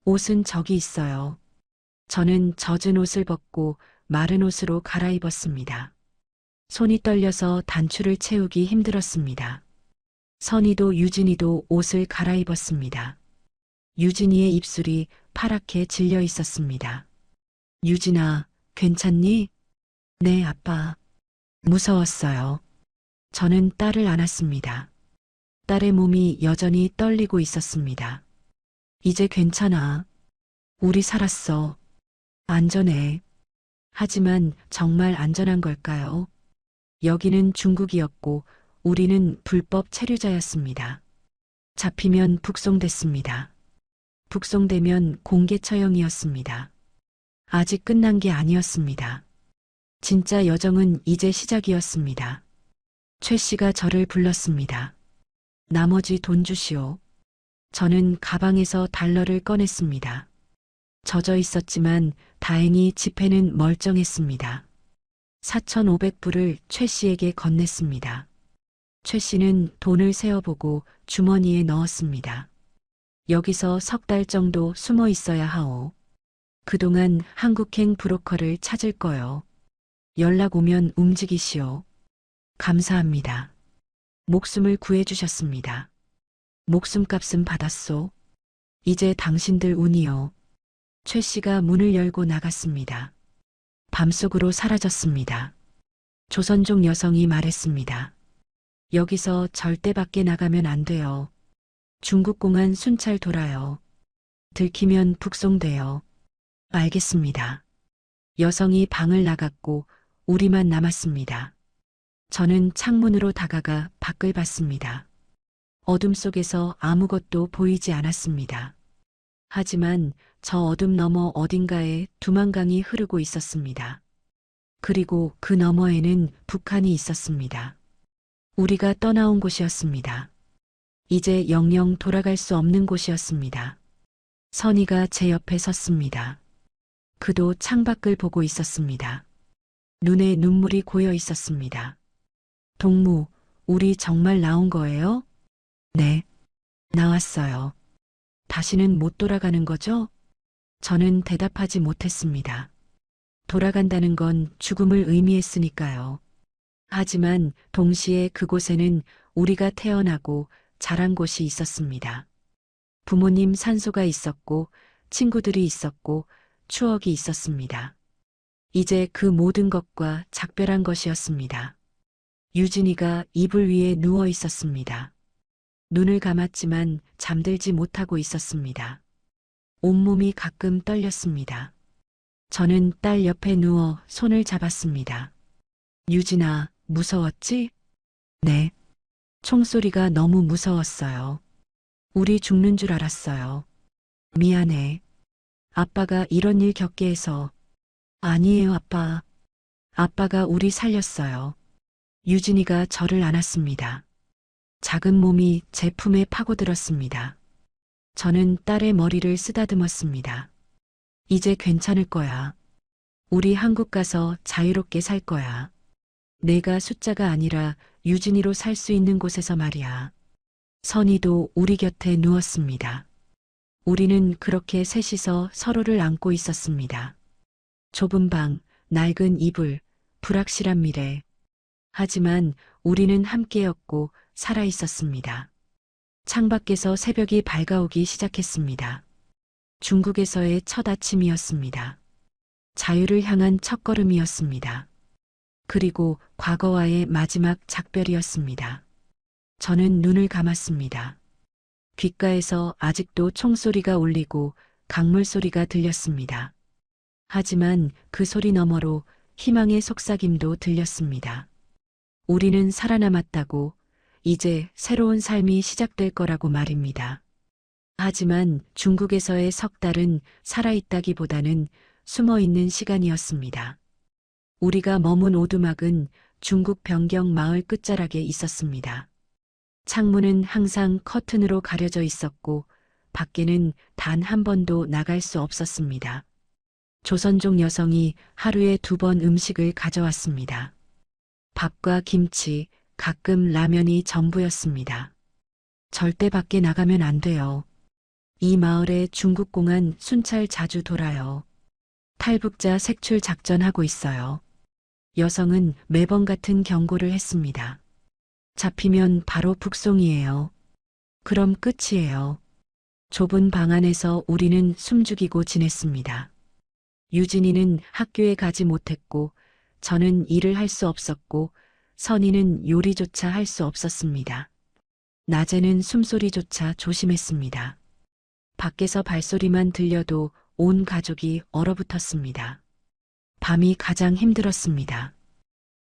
B: 옷은 저기 있어요. 저는 젖은 옷을 벗고 마른 옷으로 갈아입었습니다. 손이 떨려서 단추를 채우기 힘들었습니다. 선희도 유진이도 옷을 갈아입었습니다. 유진이의 입술이 파랗게 질려 있었습니다. 유진아, 괜찮니? 네, 아빠. 무서웠어요. 저는 딸을 안았습니다. 딸의 몸이 여전히 떨리고 있었습니다. 이제 괜찮아. 우리 살았어. 안전해. 하지만 정말 안전한 걸까요? 여기는 중국이었고 우리는 불법 체류자였습니다. 잡히면 북송됐습니다. 북송되면 공개 처형이었습니다. 아직 끝난 게 아니었습니다. 진짜 여정은 이제 시작이었습니다. 최 씨가 저를 불렀습니다. 나머지 돈 주시오. 저는 가방에서 달러를 꺼냈습니다. 젖어 있었지만 다행히 지폐는 멀쩡했습니다. 4,500불을 최 씨에게 건넸습니다. 최 씨는 돈을 세어보고 주머니에 넣었습니다. 여기서 석 달 정도 숨어 있어야 하오. 그동안 한국행 브로커를 찾을 거요. 연락 오면 움직이시오. 감사합니다. 목숨을 구해주셨습니다. 목숨값은 받았소. 이제 당신들 운이요. 최 씨가 문을 열고 나갔습니다. 밤속으로 사라졌습니다. 조선족 여성이 말했습니다. 여기서 절대 밖에 나가면 안 돼요. 중국 공안 순찰 돌아요. 들키면 북송돼요. 알겠습니다. 여성이 방을 나갔고 우리만 남았습니다. 저는 창문으로 다가가 밖을 봤습니다. 어둠 속에서 아무것도 보이지 않았습니다. 하지만 저 어둠 너머 어딘가에 두만강이 흐르고 있었습니다. 그리고 그 너머에는 북한이 있었습니다. 우리가 떠나온 곳이었습니다. 이제 영영 돌아갈 수 없는 곳이었습니다. 선희가 제 옆에 섰습니다. 그도 창밖을 보고 있었습니다. 눈에 눈물이 고여 있었습니다. 동무, 우리 정말 나온 거예요? 네, 나왔어요. 다시는 못 돌아가는 거죠? 저는 대답하지 못했습니다. 돌아간다는 건 죽음을 의미했으니까요. 하지만 동시에 그곳에는 우리가 태어나고 자란 곳이 있었습니다. 부모님 산소가 있었고 친구들이 있었고 추억이 있었습니다. 이제 그 모든 것과 작별한 것이었습니다. 유진이가 이불 위에 누워 있었습니다. 눈을 감았지만 잠들지 못하고 있었습니다. 온몸이 가끔 떨렸습니다. 저는 딸 옆에 누워 손을 잡았습니다. 유진아, 무서웠지? 네. 총소리가 너무 무서웠어요. 우리 죽는 줄 알았어요. 미안해. 아빠가 이런 일 겪게 해서. 아니에요, 아빠. 아빠가 우리 살렸어요. 유진이가 저를 안았습니다. 작은 몸이 제 품에 파고들었습니다. 저는 딸의 머리를 쓰다듬었습니다. 이제 괜찮을 거야. 우리 한국 가서 자유롭게 살 거야. 내가 숫자가 아니라 유진이로 살 수 있는 곳에서 말이야. 선이도 우리 곁에 누웠습니다. 우리는 그렇게 셋이서 서로를 안고 있었습니다. 좁은 방, 낡은 이불, 불확실한 미래. 하지만 우리는 함께였고 살아 있었습니다. 창밖에서 새벽이 밝아오기 시작했습니다. 중국에서의 첫 아침이었습니다. 자유를 향한 첫걸음이었습니다. 그리고 과거와의 마지막 작별이었습니다. 저는 눈을 감았습니다. 귓가에서 아직도 총소리가 울리고 강물 소리가 들렸습니다. 하지만 그 소리 너머로 희망의 속삭임도 들렸습니다. 우리는 살아남았다고, 이제 새로운 삶이 시작될 거라고 말입니다. 하지만 중국에서의 석 달은 살아있다기보다는 숨어있는 시간이었습니다. 우리가 머문 오두막은 중국 변경 마을 끝자락에 있었습니다. 창문은 항상 커튼으로 가려져 있었고 밖에는 단 한 번도 나갈 수 없었습니다. 조선족 여성이 하루에 2번 음식을 가져왔습니다. 밥과 김치, 가끔 라면이 전부였습니다. 절대 밖에 나가면 안 돼요. 이 마을에 중국공안 순찰 자주 돌아요. 탈북자 색출 작전하고 있어요. 여성은 매번 같은 경고를 했습니다. 잡히면 바로 북송이에요. 그럼 끝이에요. 좁은 방 안에서 우리는 숨죽이고 지냈습니다. 유진이는 학교에 가지 못했고 저는 일을 할 수 없었고 선이는 요리조차 할 수 없었습니다. 낮에는 숨소리조차 조심했습니다. 밖에서 발소리만 들려도 온 가족이 얼어붙었습니다. 밤이 가장 힘들었습니다.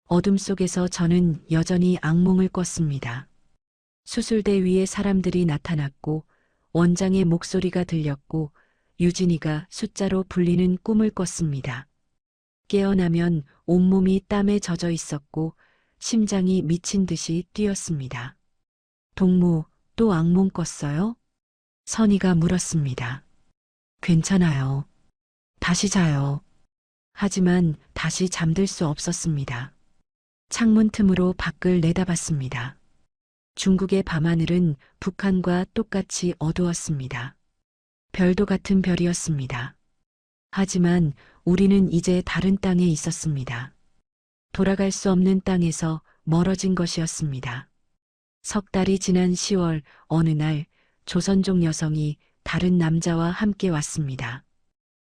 B: 어둠 속에서 저는 여전히 악몽을 꿨습니다. 수술대 위에 사람들이 나타났고 원장의 목소리가 들렸고 유진이가 숫자로 불리는 꿈을 꿨습니다. 깨어나면 온몸이 땀에 젖어 있었고 심장이 미친 듯이 뛰었습니다. 동무, 또 악몽 꿨어요? 선이가 물었습니다. 괜찮아요. 다시 자요. 하지만 다시 잠들 수 없었습니다. 창문 틈으로 밖을 내다봤습니다. 중국의 밤하늘은 북한과 똑같이 어두웠습니다. 별도 같은 별이었습니다. 하지만 우리는 이제 다른 땅에 있었습니다. 돌아갈 수 없는 땅에서 멀어진 것이었습니다. 석 달이 지난 10월 어느 날 조선족 여성이 다른 남자와 함께 왔습니다.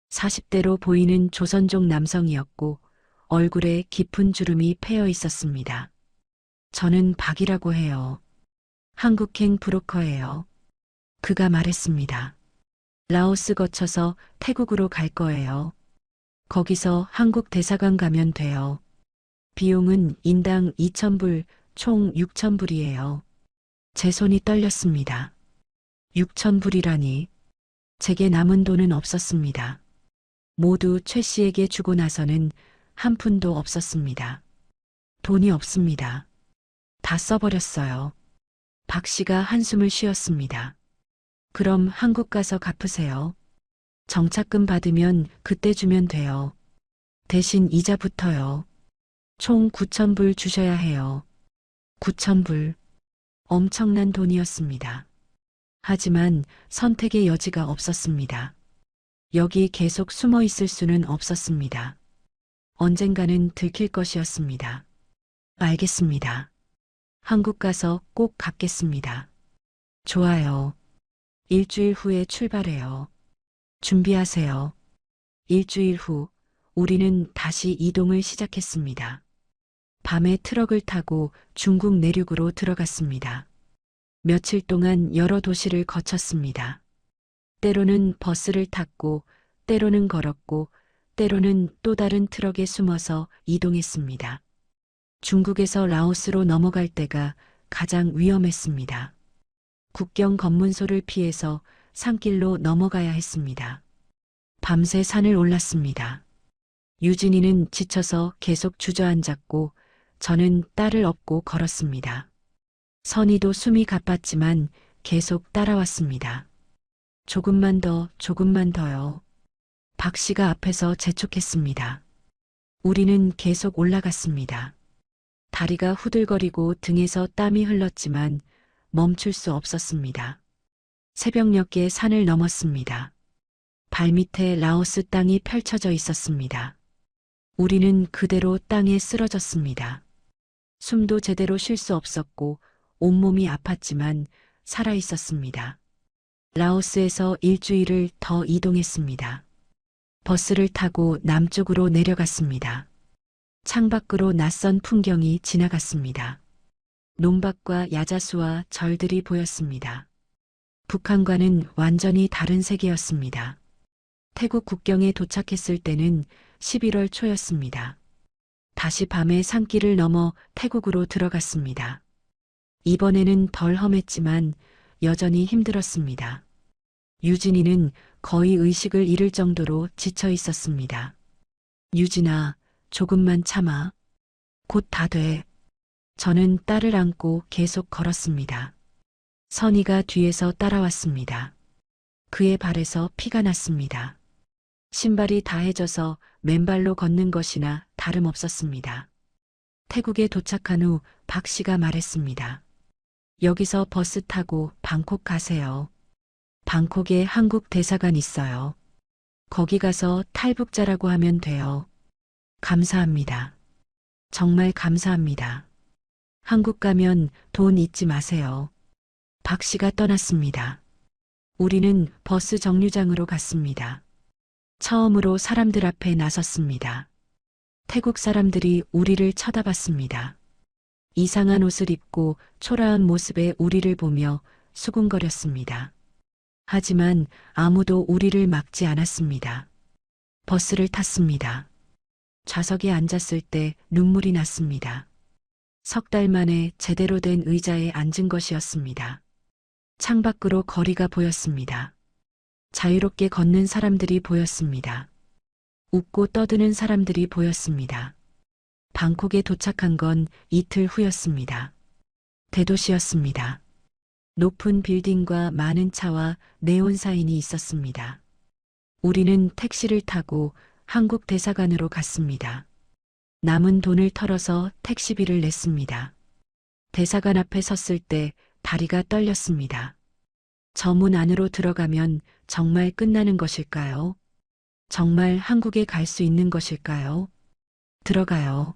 B: 40대로 보이는 조선족 남성이었고 얼굴에 깊은 주름이 패여 있었습니다. 저는 박이라고 해요. 한국행 브로커예요. 그가 말했습니다. 라오스 거쳐서 태국으로 갈 거예요. 거기서 한국 대사관 가면 돼요. 비용은 인당 2,000불, 총 6,000불이에요. 제 손이 떨렸습니다. 6,000불이라니. 제게 남은 돈은 없었습니다. 모두 최 씨에게 주고 나서는 한 푼도 없었습니다. 돈이 없습니다. 다 써버렸어요. 박 씨가 한숨을 쉬었습니다. 그럼 한국 가서 갚으세요. 정착금 받으면 그때 주면 돼요. 대신 이자부터요. 총 9,000불 주셔야 해요. 9,000불. 엄청난 돈이었습니다. 하지만 선택의 여지가 없었습니다. 여기 계속 숨어 있을 수는 없었습니다. 언젠가는 들킬 것이었습니다. 알겠습니다. 한국 가서 꼭 갚겠습니다. 좋아요. 일주일 후에 출발해요. 준비하세요. 일주일 후 우리는 다시 이동을 시작했습니다. 밤에 트럭을 타고 중국 내륙으로 들어갔습니다. 며칠 동안 여러 도시를 거쳤습니다. 때로는 버스를 탔고, 때로는 걸었고, 때로는 또 다른 트럭에 숨어서 이동했습니다. 중국에서 라오스로 넘어갈 때가 가장 위험했습니다. 국경 검문소를 피해서 산길로 넘어가야 했습니다. 밤새 산을 올랐습니다. 유진이는 지쳐서 계속 주저앉았고 저는 딸을 업고 걸었습니다. 선이도 숨이 가빴지만 계속 따라왔습니다. 조금만 더, 조금만 더요. 박 씨가 앞에서 재촉했습니다. 우리는 계속 올라갔습니다. 다리가 후들거리고 등에서 땀이 흘렀지만 멈출 수 없었습니다. 새벽녘에 산을 넘었습니다. 발밑에 라오스 땅이 펼쳐져 있었습니다. 우리는 그대로 땅에 쓰러졌습니다. 숨도 제대로 쉴 수 없었고 온몸이 아팠지만 살아 있었습니다. 라오스에서 일주일을 더 이동했습니다. 버스를 타고 남쪽으로 내려갔습니다. 창밖으로 낯선 풍경이 지나갔습니다. 논밭과 야자수와 절들이 보였습니다. 북한과는 완전히 다른 세계였습니다. 태국 국경에 도착했을 때는 11월 초였습니다. 다시 밤에 산길을 넘어 태국으로 들어갔습니다. 이번에는 덜 험했지만 여전히 힘들었습니다. 유진이는 거의 의식을 잃을 정도로 지쳐 있었습니다. 유진아, 조금만 참아. 곧 다 돼. 저는 딸을 안고 계속 걸었습니다. 선이가 뒤에서 따라왔습니다. 그의 발에서 피가 났습니다. 신발이 다해져서 맨발로 걷는 것이나 다름없었습니다. 태국에 도착한 후 박 씨가 말했습니다. 여기서 버스 타고 방콕 가세요. 방콕에 한국 대사관 있어요. 거기 가서 탈북자라고 하면 돼요. 감사합니다. 정말 감사합니다. 한국 가면 돈 잊지 마세요. 박 씨가 떠났습니다. 우리는 버스 정류장으로 갔습니다. 처음으로 사람들 앞에 나섰습니다. 태국 사람들이 우리를 쳐다봤습니다. 이상한 옷을 입고 초라한 모습의 우리를 보며 수군거렸습니다. 하지만 아무도 우리를 막지 않았습니다. 버스를 탔습니다. 좌석에 앉았을 때 눈물이 났습니다. 석 달 만에 제대로 된 의자에 앉은 것이었습니다. 창밖으로 거리가 보였습니다. 자유롭게 걷는 사람들이 보였습니다. 웃고 떠드는 사람들이 보였습니다. 방콕에 도착한 건 이틀 후였습니다. 대도시였습니다. 높은 빌딩과 많은 차와 네온 사인이 있었습니다. 우리는 택시를 타고 한국 대사관으로 갔습니다. 남은 돈을 털어서 택시비를 냈습니다. 대사관 앞에 섰을 때 다리가 떨렸습니다. 저 문 안으로 들어가면 정말 끝나는 것일까요? 정말 한국에 갈 수 있는 것일까요? 들어가요.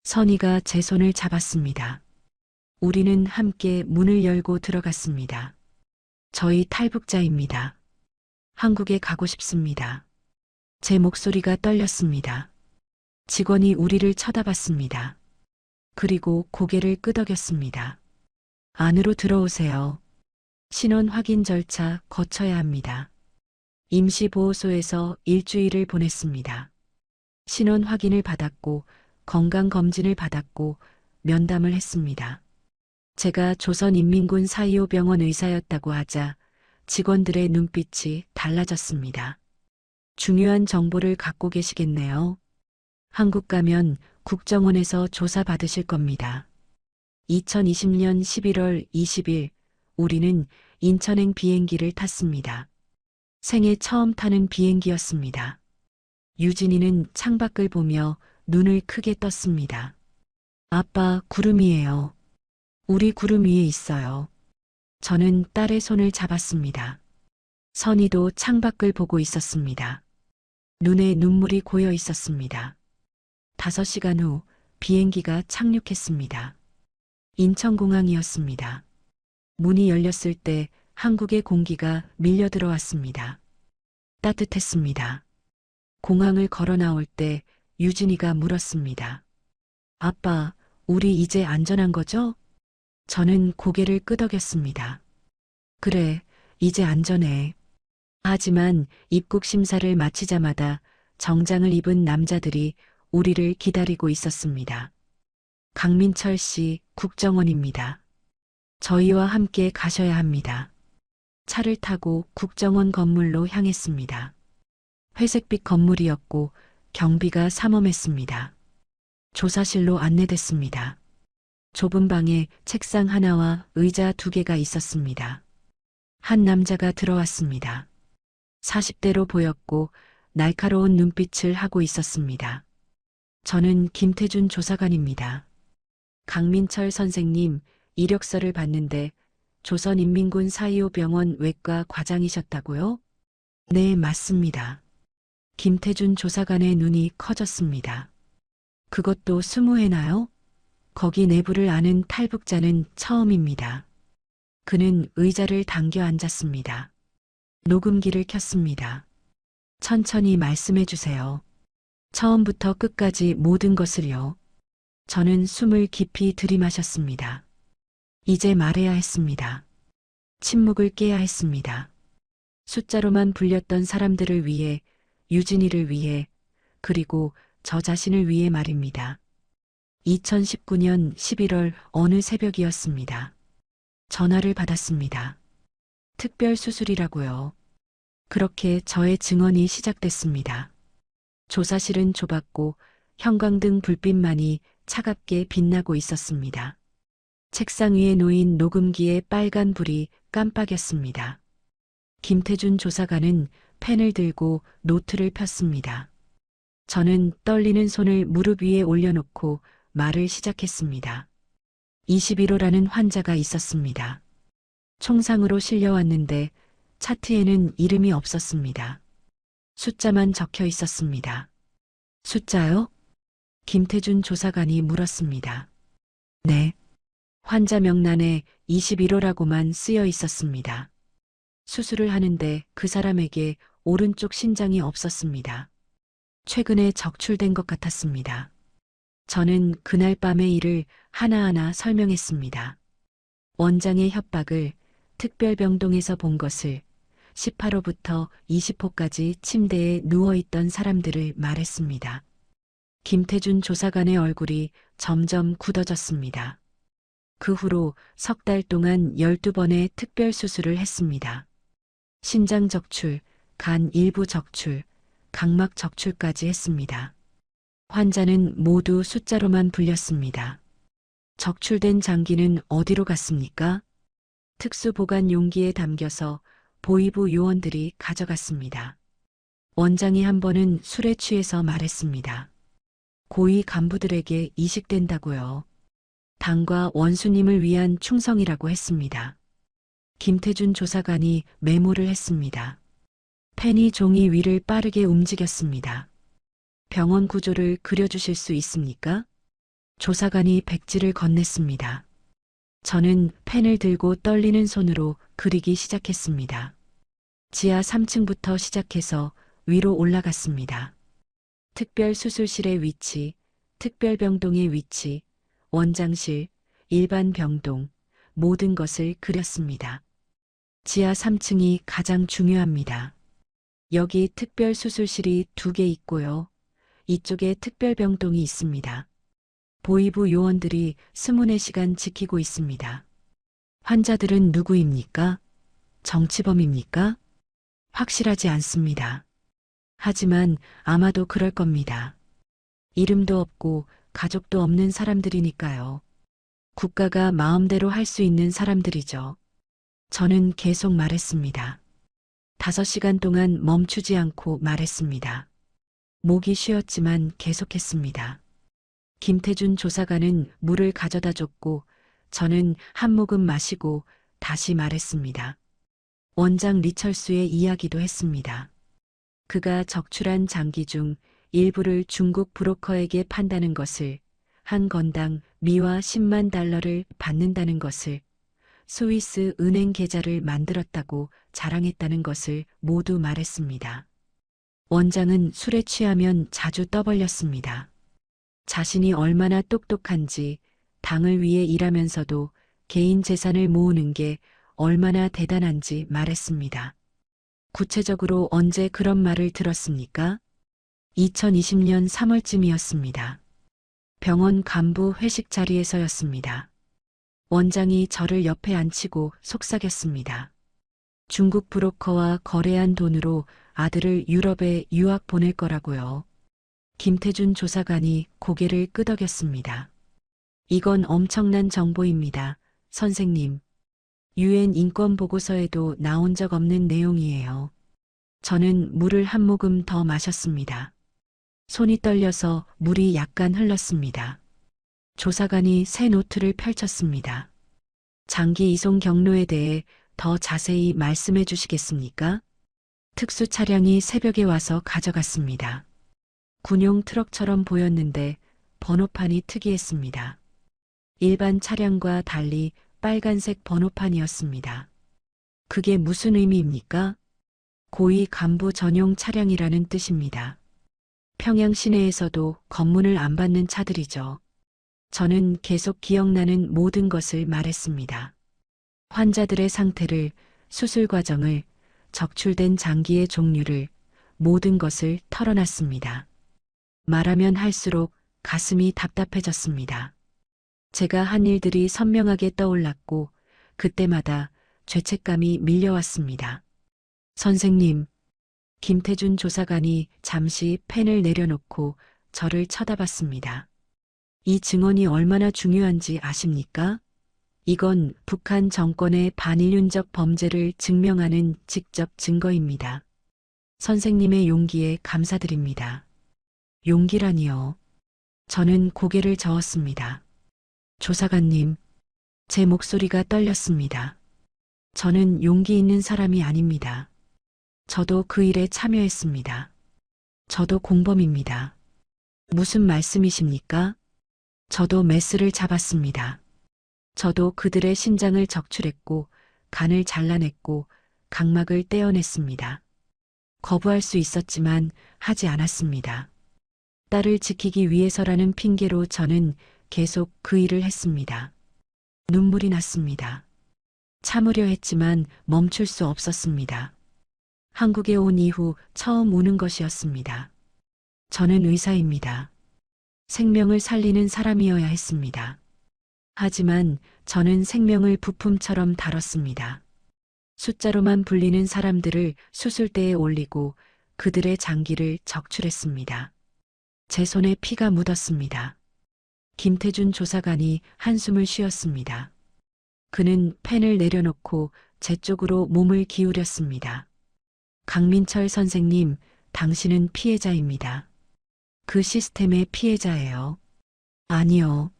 B: 선이가 제 손을 잡았습니다. 우리는 함께 문을 열고 들어갔습니다. 저희 탈북자입니다. 한국에 가고 싶습니다. 제 목소리가 떨렸습니다. 직원이 우리를 쳐다봤습니다. 그리고 고개를 끄덕였습니다. 안으로 들어오세요. 신원 확인 절차 거쳐야 합니다. 임시보호소에서 일주일을 보냈습니다. 신원 확인을 받았고 건강검진을 받았고 면담을 했습니다. 제가 조선인민군 4.25 병원 의사였다고 하자 직원들의 눈빛이 달라졌습니다. 중요한 정보를 갖고 계시겠네요. 한국 가면 국정원에서 조사받으실 겁니다. 2020년 11월 20일 우리는 인천행 비행기를 탔습니다. 생애 처음 타는 비행기였습니다. 유진이는 창밖을 보며 눈을 크게 떴습니다. 아빠, 구름이에요. 우리 구름 위에 있어요. 저는 딸의 손을 잡았습니다. 선이도 창밖을 보고 있었습니다. 눈에 눈물이 고여 있었습니다. 5시간 후 비행기가 착륙했습니다. 인천공항이었습니다. 문이 열렸을 때 한국의 공기가 밀려 들어왔습니다. 따뜻했습니다. 공항을 걸어 나올 때 유진이가 물었습니다. 아빠, 우리 이제 안전한 거죠? 저는 고개를 끄덕였습니다. 그래, 이제 안전해. 하지만 입국 심사를 마치자마자 정장을 입은 남자들이 우리를 기다리고 있었습니다. 강민철 씨, 국정원입니다. 저희와 함께 가셔야 합니다. 차를 타고 국정원 건물로 향했습니다. 회색빛 건물이었고 경비가 삼엄했습니다. 조사실로 안내됐습니다. 좁은 방에 책상 하나와 의자 2개가 있었습니다. 한 남자가 들어왔습니다. 40대로 보였고 날카로운 눈빛을 하고 있었습니다. 저는 김태준 조사관입니다. 강민철 선생님, 이력서를 봤는데 조선인민군 4.25 병원 외과 과장이셨다고요? 네, 맞습니다. 김태준 조사관의 눈이 커졌습니다. 그것도 20회나요? 거기 내부를 아는 탈북자는 처음입니다. 그는 의자를 당겨 앉았습니다. 녹음기를 켰습니다. 천천히 말씀해 주세요. 처음부터 끝까지 모든 것을요. 저는 숨을 깊이 들이마셨습니다. 이제 말해야 했습니다. 침묵을 깨야 했습니다. 숫자로만 불렸던 사람들을 위해, 유진이를 위해, 그리고 저 자신을 위해 말입니다. 2019년 11월 어느 새벽이었습니다. 전화를 받았습니다. 특별수술이라고요. 그렇게 저의 증언이 시작됐습니다. 조사실은 좁았고 형광등 불빛만이 차갑게 빛나고 있었습니다. 책상 위에 놓인 녹음기의 빨간 불이 깜빡였습니다. 김태준 조사관은 펜을 들고 노트를 폈습니다. 저는 떨리는 손을 무릎 위에 올려놓고 말을 시작했습니다. 21호라는 환자가 있었습니다. 총상으로 실려왔는데 차트에는 이름이 없었습니다. 숫자만 적혀 있었습니다. 숫자요? 김태준 조사관이 물었습니다. 네. 환자 명란에 21호라고만 쓰여 있었습니다. 수술을 하는데 그 사람에게 오른쪽 신장이 없었습니다. 최근에 적출된 것 같았습니다. 저는 그날 밤의 일을 하나하나 설명했습니다. 원장의 협박을, 특별병동에서 본 것을, 18호부터 20호까지 침대에 누워있던 사람들을 말했습니다. 김태준 조사관의 얼굴이 점점 굳어졌습니다. 그 후로 석 달 동안 12번의 특별수술을 했습니다. 신장 적출, 간 일부 적출, 각막 적출까지 했습니다. 환자는 모두 숫자로만 불렸습니다. 적출된 장기는 어디로 갔습니까? 특수보관 용기에 담겨서 보위부 요원들이 가져갔습니다. 원장이 한 번은 술에 취해서 말했습니다. 고위 간부들에게 이식된다고요. 당과 원수님을 위한 충성이라고 했습니다. 김태준 조사관이 메모를 했습니다. 펜이 종이 위를 빠르게 움직였습니다. 병원 구조를 그려주실 수 있습니까? 조사관이 백지를 건넸습니다. 저는 펜을 들고 떨리는 손으로 그리기 시작했습니다. 지하 3층부터 시작해서 위로 올라갔습니다. 특별수술실의 위치, 특별병동의 위치, 원장실, 일반 병동, 모든 것을 그렸습니다. 지하 3층이 가장 중요합니다. 여기 특별수술실이 2개 있고요. 이쪽에 특별병동이 있습니다. 보위부 요원들이 24시간 지키고 있습니다. 환자들은 누구입니까? 정치범입니까? 확실하지 않습니다. 하지만 아마도 그럴 겁니다. 이름도 없고 가족도 없는 사람들이니까요. 국가가 마음대로 할 수 있는 사람들이죠. 저는 계속 말했습니다. 5시간 동안 멈추지 않고 말했습니다. 목이 쉬었지만 계속했습니다. 김태준 조사관은 물을 가져다 줬고 저는 한 모금 마시고 다시 말했습니다. 원장 리철수의 이야기도 했습니다. 그가 적출한 장기 중 일부를 중국 브로커에게 판다는 것을, 한 건당 미화 10만 달러를 받는다는 것을, 스위스 은행 계좌를 만들었다고 자랑했다는 것을 모두 말했습니다. 원장은 술에 취하면 자주 떠벌렸습니다. 자신이 얼마나 똑똑한지, 당을 위해 일하면서도 개인 재산을 모으는 게 얼마나 대단한지 말했습니다. 구체적으로 언제 그런 말을 들었습니까? 2020년 3월쯤이었습니다. 병원 간부 회식 자리에서였습니다. 원장이 저를 옆에 앉히고 속삭였습니다. 중국 브로커와 거래한 돈으로 아들을 유럽에 유학 보낼 거라고요. 김태준 조사관이 고개를 끄덕였습니다. 이건 엄청난 정보입니다, 선생님. 유엔 인권 보고서에도 나온 적 없는 내용이에요. 저는 물을 한 모금 더 마셨습니다. 손이 떨려서 물이 약간 흘렀습니다. 조사관이 새 노트를 펼쳤습니다. 장기 이송 경로에 대해 더 자세히 말씀해 주시겠습니까? 특수 차량이 새벽에 와서 가져갔습니다. 군용 트럭처럼 보였는데 번호판이 특이했습니다. 일반 차량과 달리 빨간색 번호판이었습니다. 그게 무슨 의미입니까? 고위 간부 전용 차량이라는 뜻입니다. 평양 시내에서도 검문을 안 받는 차들이죠. 저는 계속 기억나는 모든 것을 말했습니다. 환자들의 상태를, 수술 과정을, 적출된 장기의 종류를, 모든 것을 털어놨습니다. 말하면 할수록 가슴이 답답해졌습니다. 제가 한 일들이 선명하게 떠올랐고 그때마다 죄책감이 밀려왔습니다. 선생님, 김태준 조사관이 잠시 펜을 내려놓고 저를 쳐다봤습니다. 이 증언이 얼마나 중요한지 아십니까? 이건 북한 정권의 반인륜적 범죄를 증명하는 직접 증거입니다. 선생님의 용기에 감사드립니다. 용기라니요. 저는 고개를 저었습니다. 조사관님, 제 목소리가 떨렸습니다. 저는 용기 있는 사람이 아닙니다. 저도 그 일에 참여했습니다. 저도 공범입니다. 무슨 말씀이십니까? 저도 메스를 잡았습니다. 저도 그들의 신장을 적출했고 간을 잘라냈고 각막을 떼어냈습니다. 거부할 수 있었지만 하지 않았습니다. 딸을 지키기 위해서라는 핑계로 저는 계속 그 일을 했습니다. 눈물이 났습니다. 참으려 했지만 멈출 수 없었습니다. 한국에 온 이후 처음 우는 것이었습니다. 저는 의사입니다. 생명을 살리는 사람이어야 했습니다. 하지만 저는 생명을 부품처럼 다뤘습니다. 숫자로만 불리는 사람들을 수술대에 올리고 그들의 장기를 적출했습니다. 제 손에 피가 묻었습니다. 김태준 조사관이 한숨을 쉬었습니다. 그는 펜을 내려놓고 제 쪽으로 몸을 기울였습니다. 강민철 선생님, 당신은 피해자입니다. 그 시스템의 피해자예요. 아니요.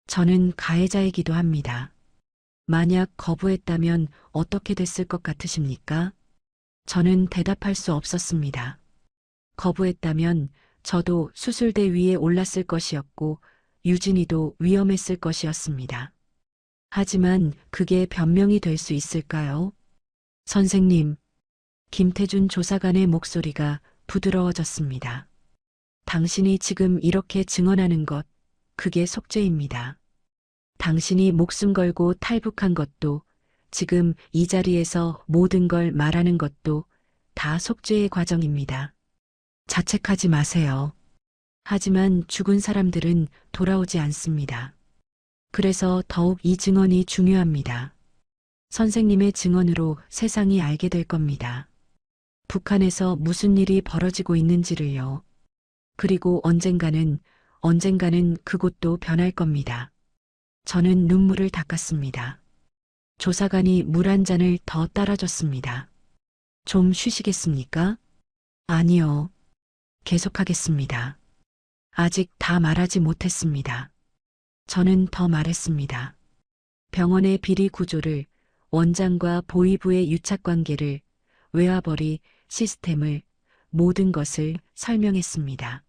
B: 저는 가해자이기도 합니다. 만약 거부했다면 어떻게 됐을 것 같으십니까? 저는 대답할 수 없었습니다. 거부했다면 저도 수술대 위에 올랐을 것이었고 유진이도 위험했을 것이었습니다. 하지만 그게 변명이 될 수 있을까요? 선생님, 김태준 조사관의 목소리가 부드러워졌습니다. 당신이 지금 이렇게 증언하는 것, 그게 속죄입니다. 당신이 목숨 걸고 탈북한 것도, 지금 이 자리에서 모든 걸 말하는 것도 다 속죄의 과정입니다. 자책하지 마세요. 하지만 죽은 사람들은 돌아오지 않습니다. 그래서 더욱 이 증언이 중요합니다. 선생님의 증언으로 세상이 알게 될 겁니다. 북한에서 무슨 일이 벌어지고 있는지를요. 그리고 언젠가는 그곳도 변할 겁니다. 저는 눈물을 닦았습니다. 조사관이 물 한 잔을 더 따라줬습니다. 좀 쉬시겠습니까? 아니요. 계속하겠습니다. 아직 다 말하지 못했습니다. 저는 더 말했습니다. 병원의 비리 구조를, 원장과 보위부의 유착관계를, 외화벌이, 시스템을, 모든 것을 설명했습니다.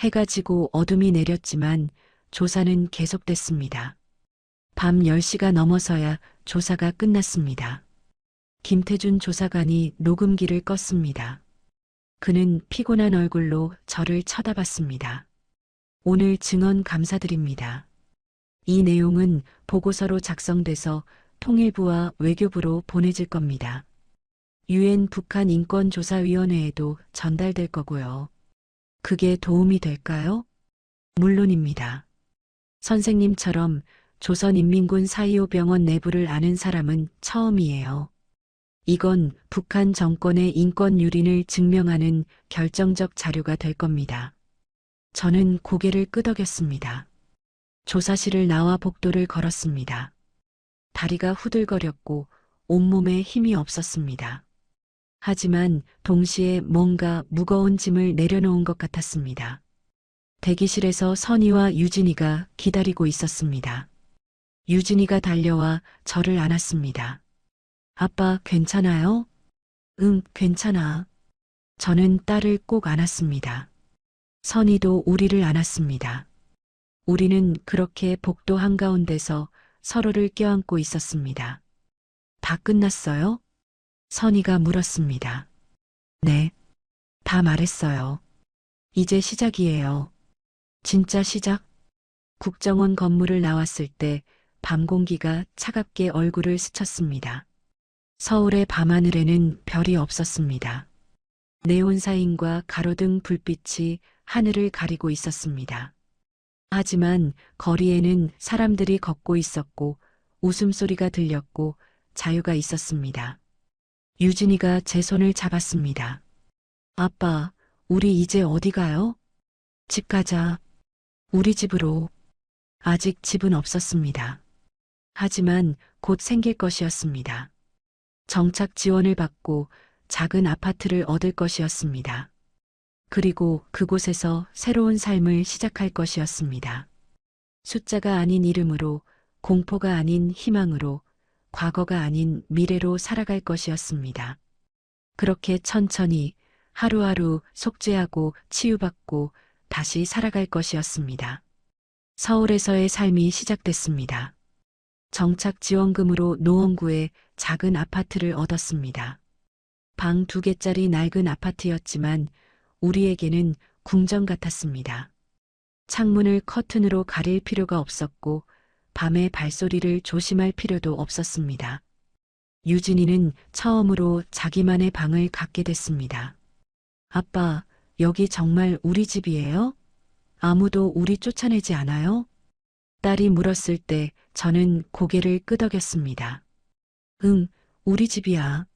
B: 해가 지고 어둠이 내렸지만 조사는 계속됐습니다. 밤 10시가 넘어서야 조사가 끝났습니다. 김태준 조사관이 녹음기를 껐습니다. 그는 피곤한 얼굴로 저를 쳐다봤습니다. 오늘 증언 감사드립니다. 이 내용은 보고서로 작성돼서 통일부와 외교부로 보내질 겁니다. 유엔 북한 인권조사위원회에도 전달될 거고요. 그게 도움이 될까요? 물론입니다. 선생님처럼 조선인민군 4.25 병원 내부를 아는 사람은 처음이에요. 이건 북한 정권의 인권 유린을 증명하는 결정적 자료가 될 겁니다. 저는 고개를 끄덕였습니다. 조사실을 나와 복도를 걸었습니다. 다리가 후들거렸고 온몸에 힘이 없었습니다. 하지만 동시에 뭔가 무거운 짐을 내려놓은 것 같았습니다. 대기실에서 선희와 유진이가 기다리고 있었습니다. 유진이가 달려와 저를 안았습니다. 아빠 괜찮아요? 응, 괜찮아. 저는 딸을 꼭 안았습니다. 선희도 우리를 안았습니다. 우리는 그렇게 복도 한가운데서 서로를 껴안고 있었습니다. 다 끝났어요? 선희가 물었습니다. 네, 다 말했어요. 이제 시작이에요. 진짜 시작? 국정원 건물을 나왔을 때 밤 공기가 차갑게 얼굴을 스쳤습니다. 서울의 밤하늘에는 별이 없었습니다. 네온사인과 가로등 불빛이 하늘을 가리고 있었습니다. 하지만 거리에는 사람들이 걷고 있었고 웃음소리가 들렸고 자유가 있었습니다. 유진이가 제 손을 잡았습니다. 아빠, 우리 이제 어디 가요? 집 가자. 우리 집으로. 아직 집은 없었습니다. 하지만 곧 생길 것이었습니다. 정착 지원을 받고 작은 아파트를 얻을 것이었습니다. 그리고 그곳에서 새로운 삶을 시작할 것이었습니다. 숫자가 아닌 이름으로, 공포가 아닌 희망으로, 과거가 아닌 미래로 살아갈 것이었습니다. 그렇게 천천히 하루하루 속죄하고 치유받고 다시 살아갈 것이었습니다. 서울에서의 삶이 시작됐습니다. 정착 지원금으로 노원구에 작은 아파트를 얻었습니다. 방 2개짜리 낡은 아파트였지만 우리에게는 궁전 같았습니다. 창문을 커튼으로 가릴 필요가 없었고 밤의 발소리를 조심할 필요도 없었습니다. 유진이는 처음으로 자기만의 방을 갖게 됐습니다. 아빠, 여기 정말 우리 집이에요? 아무도 우리 쫓아내지 않아요? 딸이 물었을 때 저는 고개를 끄덕였습니다. 응, 우리 집이야.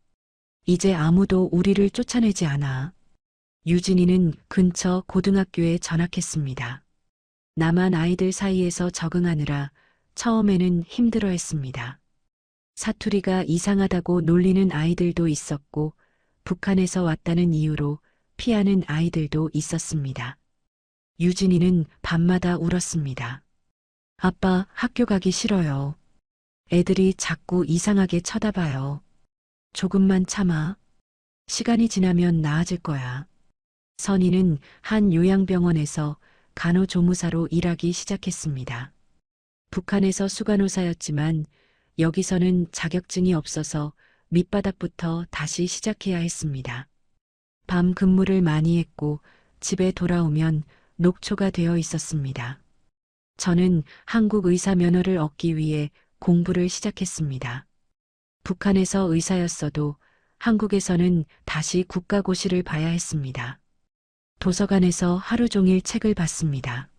B: 이제 아무도 우리를 쫓아내지 않아. 유진이는 근처 고등학교에 전학했습니다. 남한 아이들 사이에서 적응하느라 처음에는 힘들어했습니다. 사투리가 이상하다고 놀리는 아이들도 있었고 북한에서 왔다는 이유로 피하는 아이들도 있었습니다. 유진이는 밤마다 울었습니다. 아빠, 학교 가기 싫어요. 애들이 자꾸 이상하게 쳐다봐요. 조금만 참아. 시간이 지나면 나아질 거야. 선희는 한 요양병원에서 간호조무사로 일하기 시작했습니다. 북한에서 수간호사였지만 여기서는 자격증이 없어서 밑바닥부터 다시 시작해야 했습니다. 밤 근무를 많이 했고 집에 돌아오면 녹초가 되어 있었습니다. 저는 한국 의사 면허를 얻기 위해 공부를 시작했습니다. 북한에서 의사였어도 한국에서는 다시 국가고시를 봐야 했습니다. 도서관에서 하루 종일 책을 봤습니다.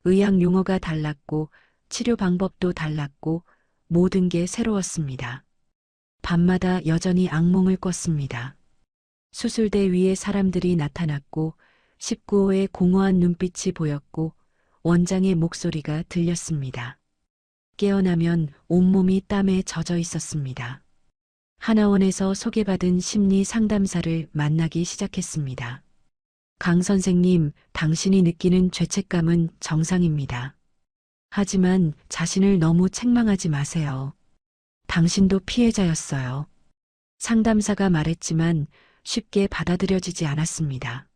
B: 의학 용어가 달랐고 치료 방법도 달랐고 모든 게 새로웠습니다. 밤마다 여전히 악몽을 꿨습니다. 수술대 위에 사람들이 나타났고 19호의 공허한 눈빛이 보였고 원장의 목소리가 들렸습니다. 깨어나면 온몸이 땀에 젖어 있었습니다. 하나원에서 소개받은 심리 상담사를 만나기 시작했습니다. 강 선생님, 당신이 느끼는 죄책감은 정상입니다. 하지만 자신을 너무 책망하지 마세요. 당신도 피해자였어요. 상담사가 말했지만 쉽게 받아들여지지 않았습니다.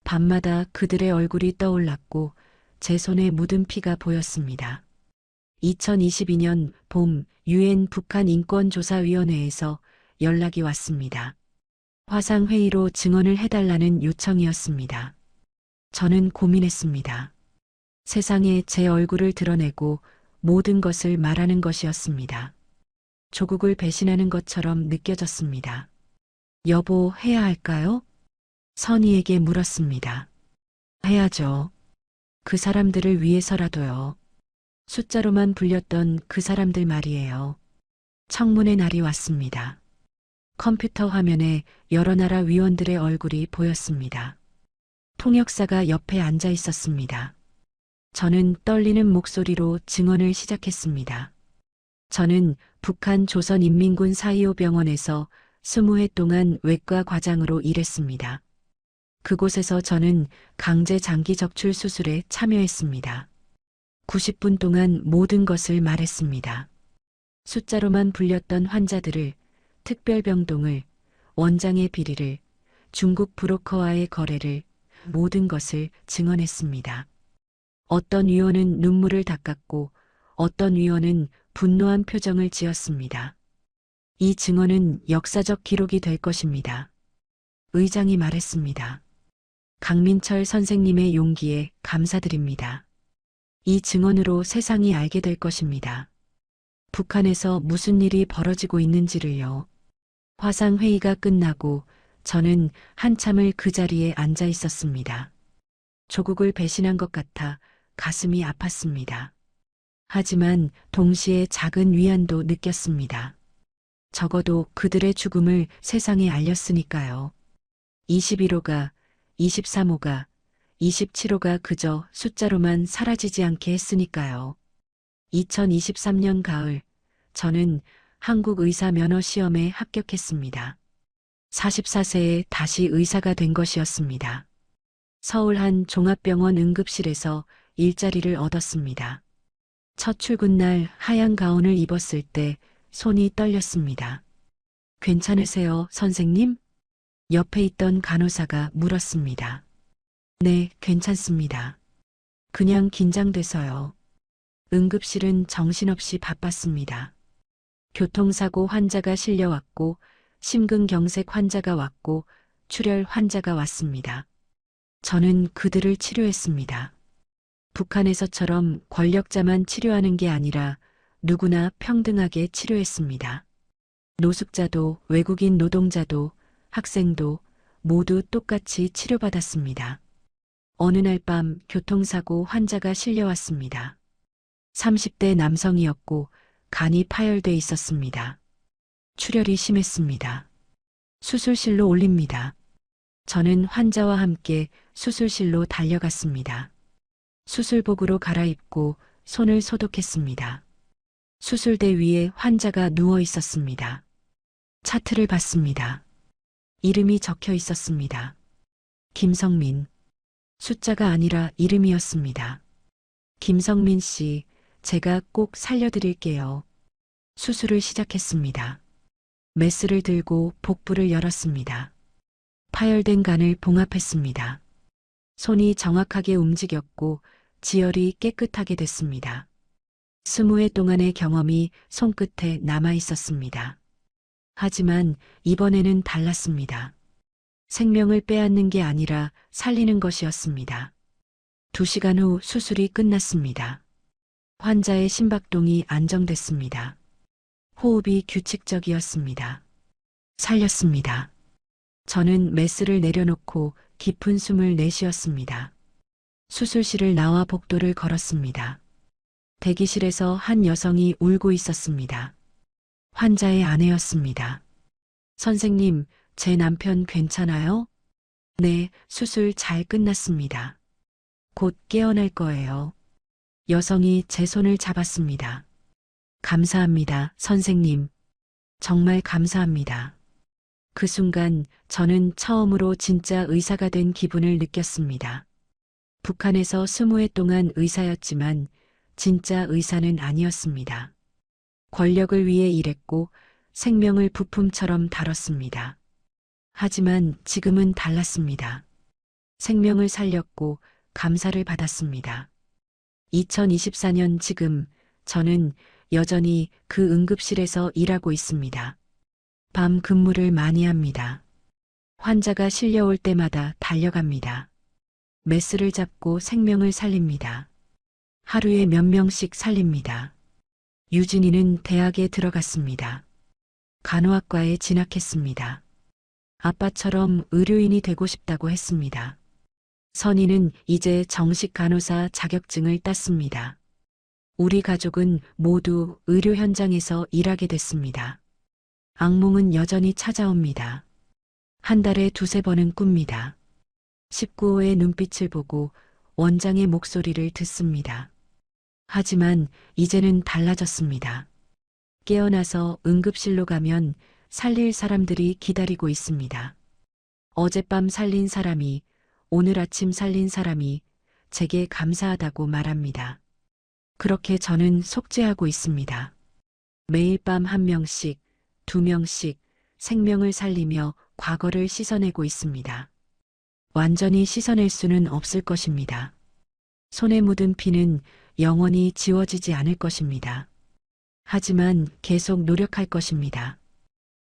B: 밤마다 그들의 얼굴이 떠올랐고 제 손에 묻은 피가 보였습니다. 2022년 봄 유엔 북한 인권조사위원회에서 연락이 왔습니다. 화상회의로 증언을 해달라는 요청이었습니다. 저는 고민했습니다. 세상에 제 얼굴을 드러내고 모든 것을 말하는 것이었습니다. 조국을 배신하는 것처럼 느껴졌습니다. 여보, 해야 할까요? 선희에게 물었습니다. 해야죠. 그 사람들을 위해서라도요. 숫자로만 불렸던 그 사람들 말이에요. 청문회 날이 왔습니다. 컴퓨터 화면에 여러 나라 위원들의 얼굴이 보였습니다. 통역사가 옆에 앉아 있었습니다. 저는 떨리는 목소리로 증언을 시작했습니다. 저는 북한 조선인민군 4.25 병원에서 20해 동안 외과 과장으로 일했습니다. 그곳에서 저는 강제 장기 적출 수술에 참여했습니다. 90분 동안 모든 것을 말했습니다. 숫자로만 불렸던 환자들을, 특별병동을, 원장의 비리를, 중국 브로커와의 거래를, 모든 것을 증언했습니다. 어떤 위원은 눈물을 닦았고 어떤 위원은 분노한 표정을 지었습니다. 이 증언은 역사적 기록이 될 것입니다. 의장이 말했습니다. 강민철 선생님의 용기에 감사드립니다. 이 증언으로 세상이 알게 될 것입니다. 북한에서 무슨 일이 벌어지고 있는지를요. 화상회의가 끝나고 저는 한참을 그 자리에 앉아 있었습니다. 조국을 배신한 것 같아 가슴이 아팠습니다. 하지만 동시에 작은 위안도 느꼈습니다. 적어도 그들의 죽음을 세상에 알렸으니까요. 21호가, 23호가, 27호가 그저 숫자로만 사라지지 않게 했으니까요. 2023년 가을, 저는 한국 의사 면허 시험에 합격했습니다. 44세에 다시 의사가 된 것이었습니다. 서울 한 종합병원 응급실에서 일자리를 얻었습니다. 첫 출근 날 하얀 가운을 입었을 때 손이 떨렸습니다. 괜찮으세요, 선생님? 옆에 있던 간호사가 물었습니다. 네, 괜찮습니다. 그냥 긴장돼서요. 응급실은 정신없이 바빴습니다. 교통사고 환자가 실려왔고, 심근경색 환자가 왔고, 출혈 환자가 왔습니다. 저는 그들을 치료했습니다. 북한에서처럼 권력자만 치료하는 게 아니라 누구나 평등하게 치료했습니다. 노숙자도 외국인 노동자도 학생도 모두 똑같이 치료받았습니다. 어느 날 밤 교통사고 환자가 실려왔습니다. 30대 남성이었고 간이 파열돼 있었습니다. 출혈이 심했습니다. 수술실로 올립니다. 저는 환자와 함께 수술실로 달려갔습니다. 수술복으로 갈아입고 손을 소독했습니다. 수술대 위에 환자가 누워 있었습니다. 차트를 봤습니다. 이름이 적혀 있었습니다. 김성민. 숫자가 아니라 이름이었습니다. 김성민 씨, 제가 꼭 살려드릴게요. 수술을 시작했습니다. 메스를 들고 복부를 열었습니다. 파열된 간을 봉합했습니다. 손이 정확하게 움직였고 지혈이 깨끗하게 됐습니다. 20회 동안의 경험이 손끝에 남아 있었습니다. 하지만 이번에는 달랐습니다. 생명을 빼앗는 게 아니라 살리는 것이었습니다. 2시간 후 수술이 끝났습니다. 환자의 심박동이 안정됐습니다. 호흡이 규칙적이었습니다. 살렸습니다. 저는 메스를 내려놓고 깊은 숨을 내쉬었습니다. 수술실을 나와 복도를 걸었습니다. 대기실에서 한 여성이 울고 있었습니다. 환자의 아내였습니다. 선생님, 제 남편 괜찮아요? 네, 수술 잘 끝났습니다. 곧 깨어날 거예요. 여성이 제 손을 잡았습니다. 감사합니다, 선생님. 정말 감사합니다. 그 순간 저는 처음으로 진짜 의사가 된 기분을 느꼈습니다. 북한에서 20해 동안 의사였지만 진짜 의사는 아니었습니다. 권력을 위해 일했고 생명을 부품처럼 다뤘습니다. 하지만 지금은 달랐습니다. 생명을 살렸고 감사를 받았습니다. 2024년 지금 저는 여전히 그 응급실에서 일하고 있습니다. 밤 근무를 많이 합니다. 환자가 실려올 때마다 달려갑니다. 메스를 잡고 생명을 살립니다. 하루에 몇 명씩 살립니다. 유진이는 대학에 들어갔습니다. 간호학과에 진학했습니다. 아빠처럼 의료인이 되고 싶다고 했습니다. 선희는 이제 정식 간호사 자격증을 땄습니다. 우리 가족은 모두 의료 현장에서 일하게 됐습니다. 악몽은 여전히 찾아옵니다. 한 달에 두세 번은 꿉니다. 19호의 눈빛을 보고 원장의 목소리를 듣습니다. 하지만 이제는 달라졌습니다. 깨어나서 응급실로 가면 살릴 사람들이 기다리고 있습니다. 어젯밤 살린 사람이, 오늘 아침 살린 사람이 제게 감사하다고 말합니다. 그렇게 저는 속죄하고 있습니다. 매일 밤 한 명씩, 두 명씩 생명을 살리며 과거를 씻어내고 있습니다. 완전히 씻어낼 수는 없을 것입니다. 손에 묻은 피는 영원히 지워지지 않을 것입니다. 하지만 계속 노력할 것입니다.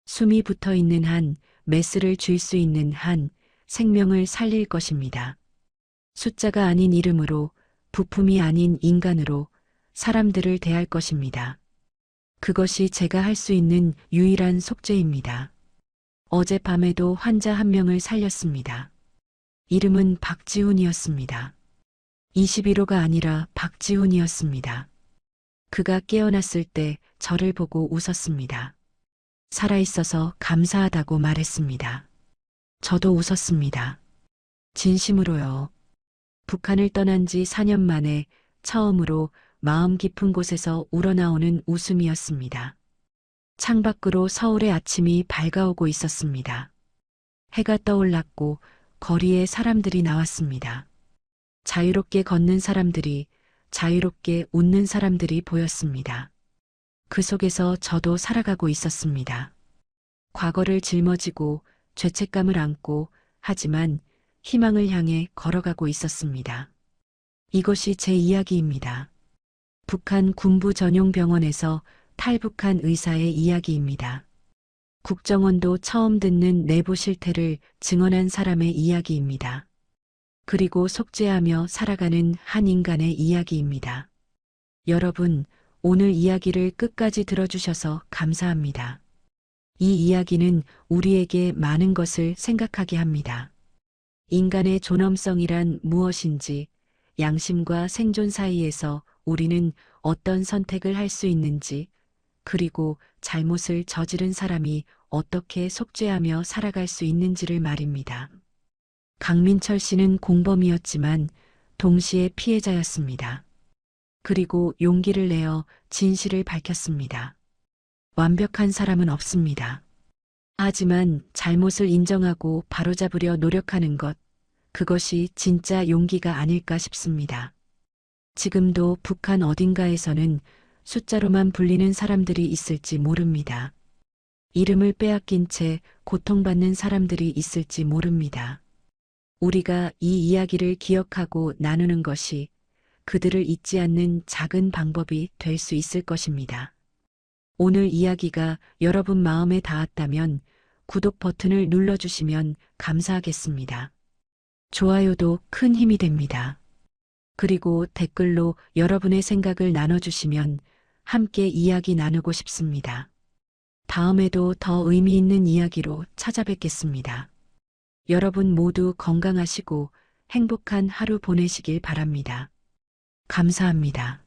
B: 숨이 붙어 있는 한, 메스를 쥘 수 있는 한, 생명을 살릴 것입니다. 숫자가 아닌 이름으로, 부품이 아닌 인간으로 사람들을 대할 것입니다. 그것이 제가 할 수 있는 유일한 속죄입니다. 어젯밤에도 환자 한 명을 살렸습니다. 이름은 박지훈이었습니다. 21호가 아니라 박지훈이었습니다. 그가 깨어났을 때 저를 보고 웃었습니다. 살아있어서 감사하다고 말했습니다. 저도 웃었습니다. 진심으로요. 북한을 떠난 지 4년 만에 처음으로 마음 깊은 곳에서 우러나오는 웃음이었습니다. 창밖으로 서울의 아침이 밝아오고 있었습니다. 해가 떠올랐고 거리에 사람들이 나왔습니다. 자유롭게 걷는 사람들이, 자유롭게 웃는 사람들이 보였습니다. 그 속에서 저도 살아가고 있었습니다. 과거를 짊어지고 죄책감을 안고 하지만 희망을 향해 걸어가고 있었습니다. 이것이 제 이야기입니다. 북한 군부 전용 병원에서 탈북한 의사의 이야기입니다. 국정원도 처음 듣는 내부 실태를 증언한 사람의 이야기입니다. 그리고 속죄하며 살아가는 한 인간의 이야기입니다. 여러분, 오늘 이야기를 끝까지 들어주셔서 감사합니다. 이 이야기는 우리에게 많은 것을 생각하게 합니다. 인간의 존엄성이란 무엇인지, 양심과 생존 사이에서 우리는 어떤 선택을 할 수 있는지, 그리고 잘못을 저지른 사람이 어떻게 속죄하며 살아갈 수 있는지를 말입니다. 강민철 씨는 공범이었지만 동시에 피해자였습니다. 그리고 용기를 내어 진실을 밝혔습니다. 완벽한 사람은 없습니다. 하지만 잘못을 인정하고 바로잡으려 노력하는 것, 그것이 진짜 용기가 아닐까 싶습니다. 지금도 북한 어딘가에서는 숫자로만 불리는 사람들이 있을지 모릅니다. 이름을 빼앗긴 채 고통받는 사람들이 있을지 모릅니다. 우리가 이 이야기를 기억하고 나누는 것이 그들을 잊지 않는 작은 방법이 될 수 있을 것입니다. 오늘 이야기가 여러분 마음에 닿았다면 구독 버튼을 눌러주시면 감사하겠습니다. 좋아요도 큰 힘이 됩니다. 그리고 댓글로 여러분의 생각을 나눠주시면 함께 이야기 나누고 싶습니다. 다음에도 더 의미 있는 이야기로 찾아뵙겠습니다. 여러분 모두 건강하시고 행복한 하루 보내시길 바랍니다. 감사합니다.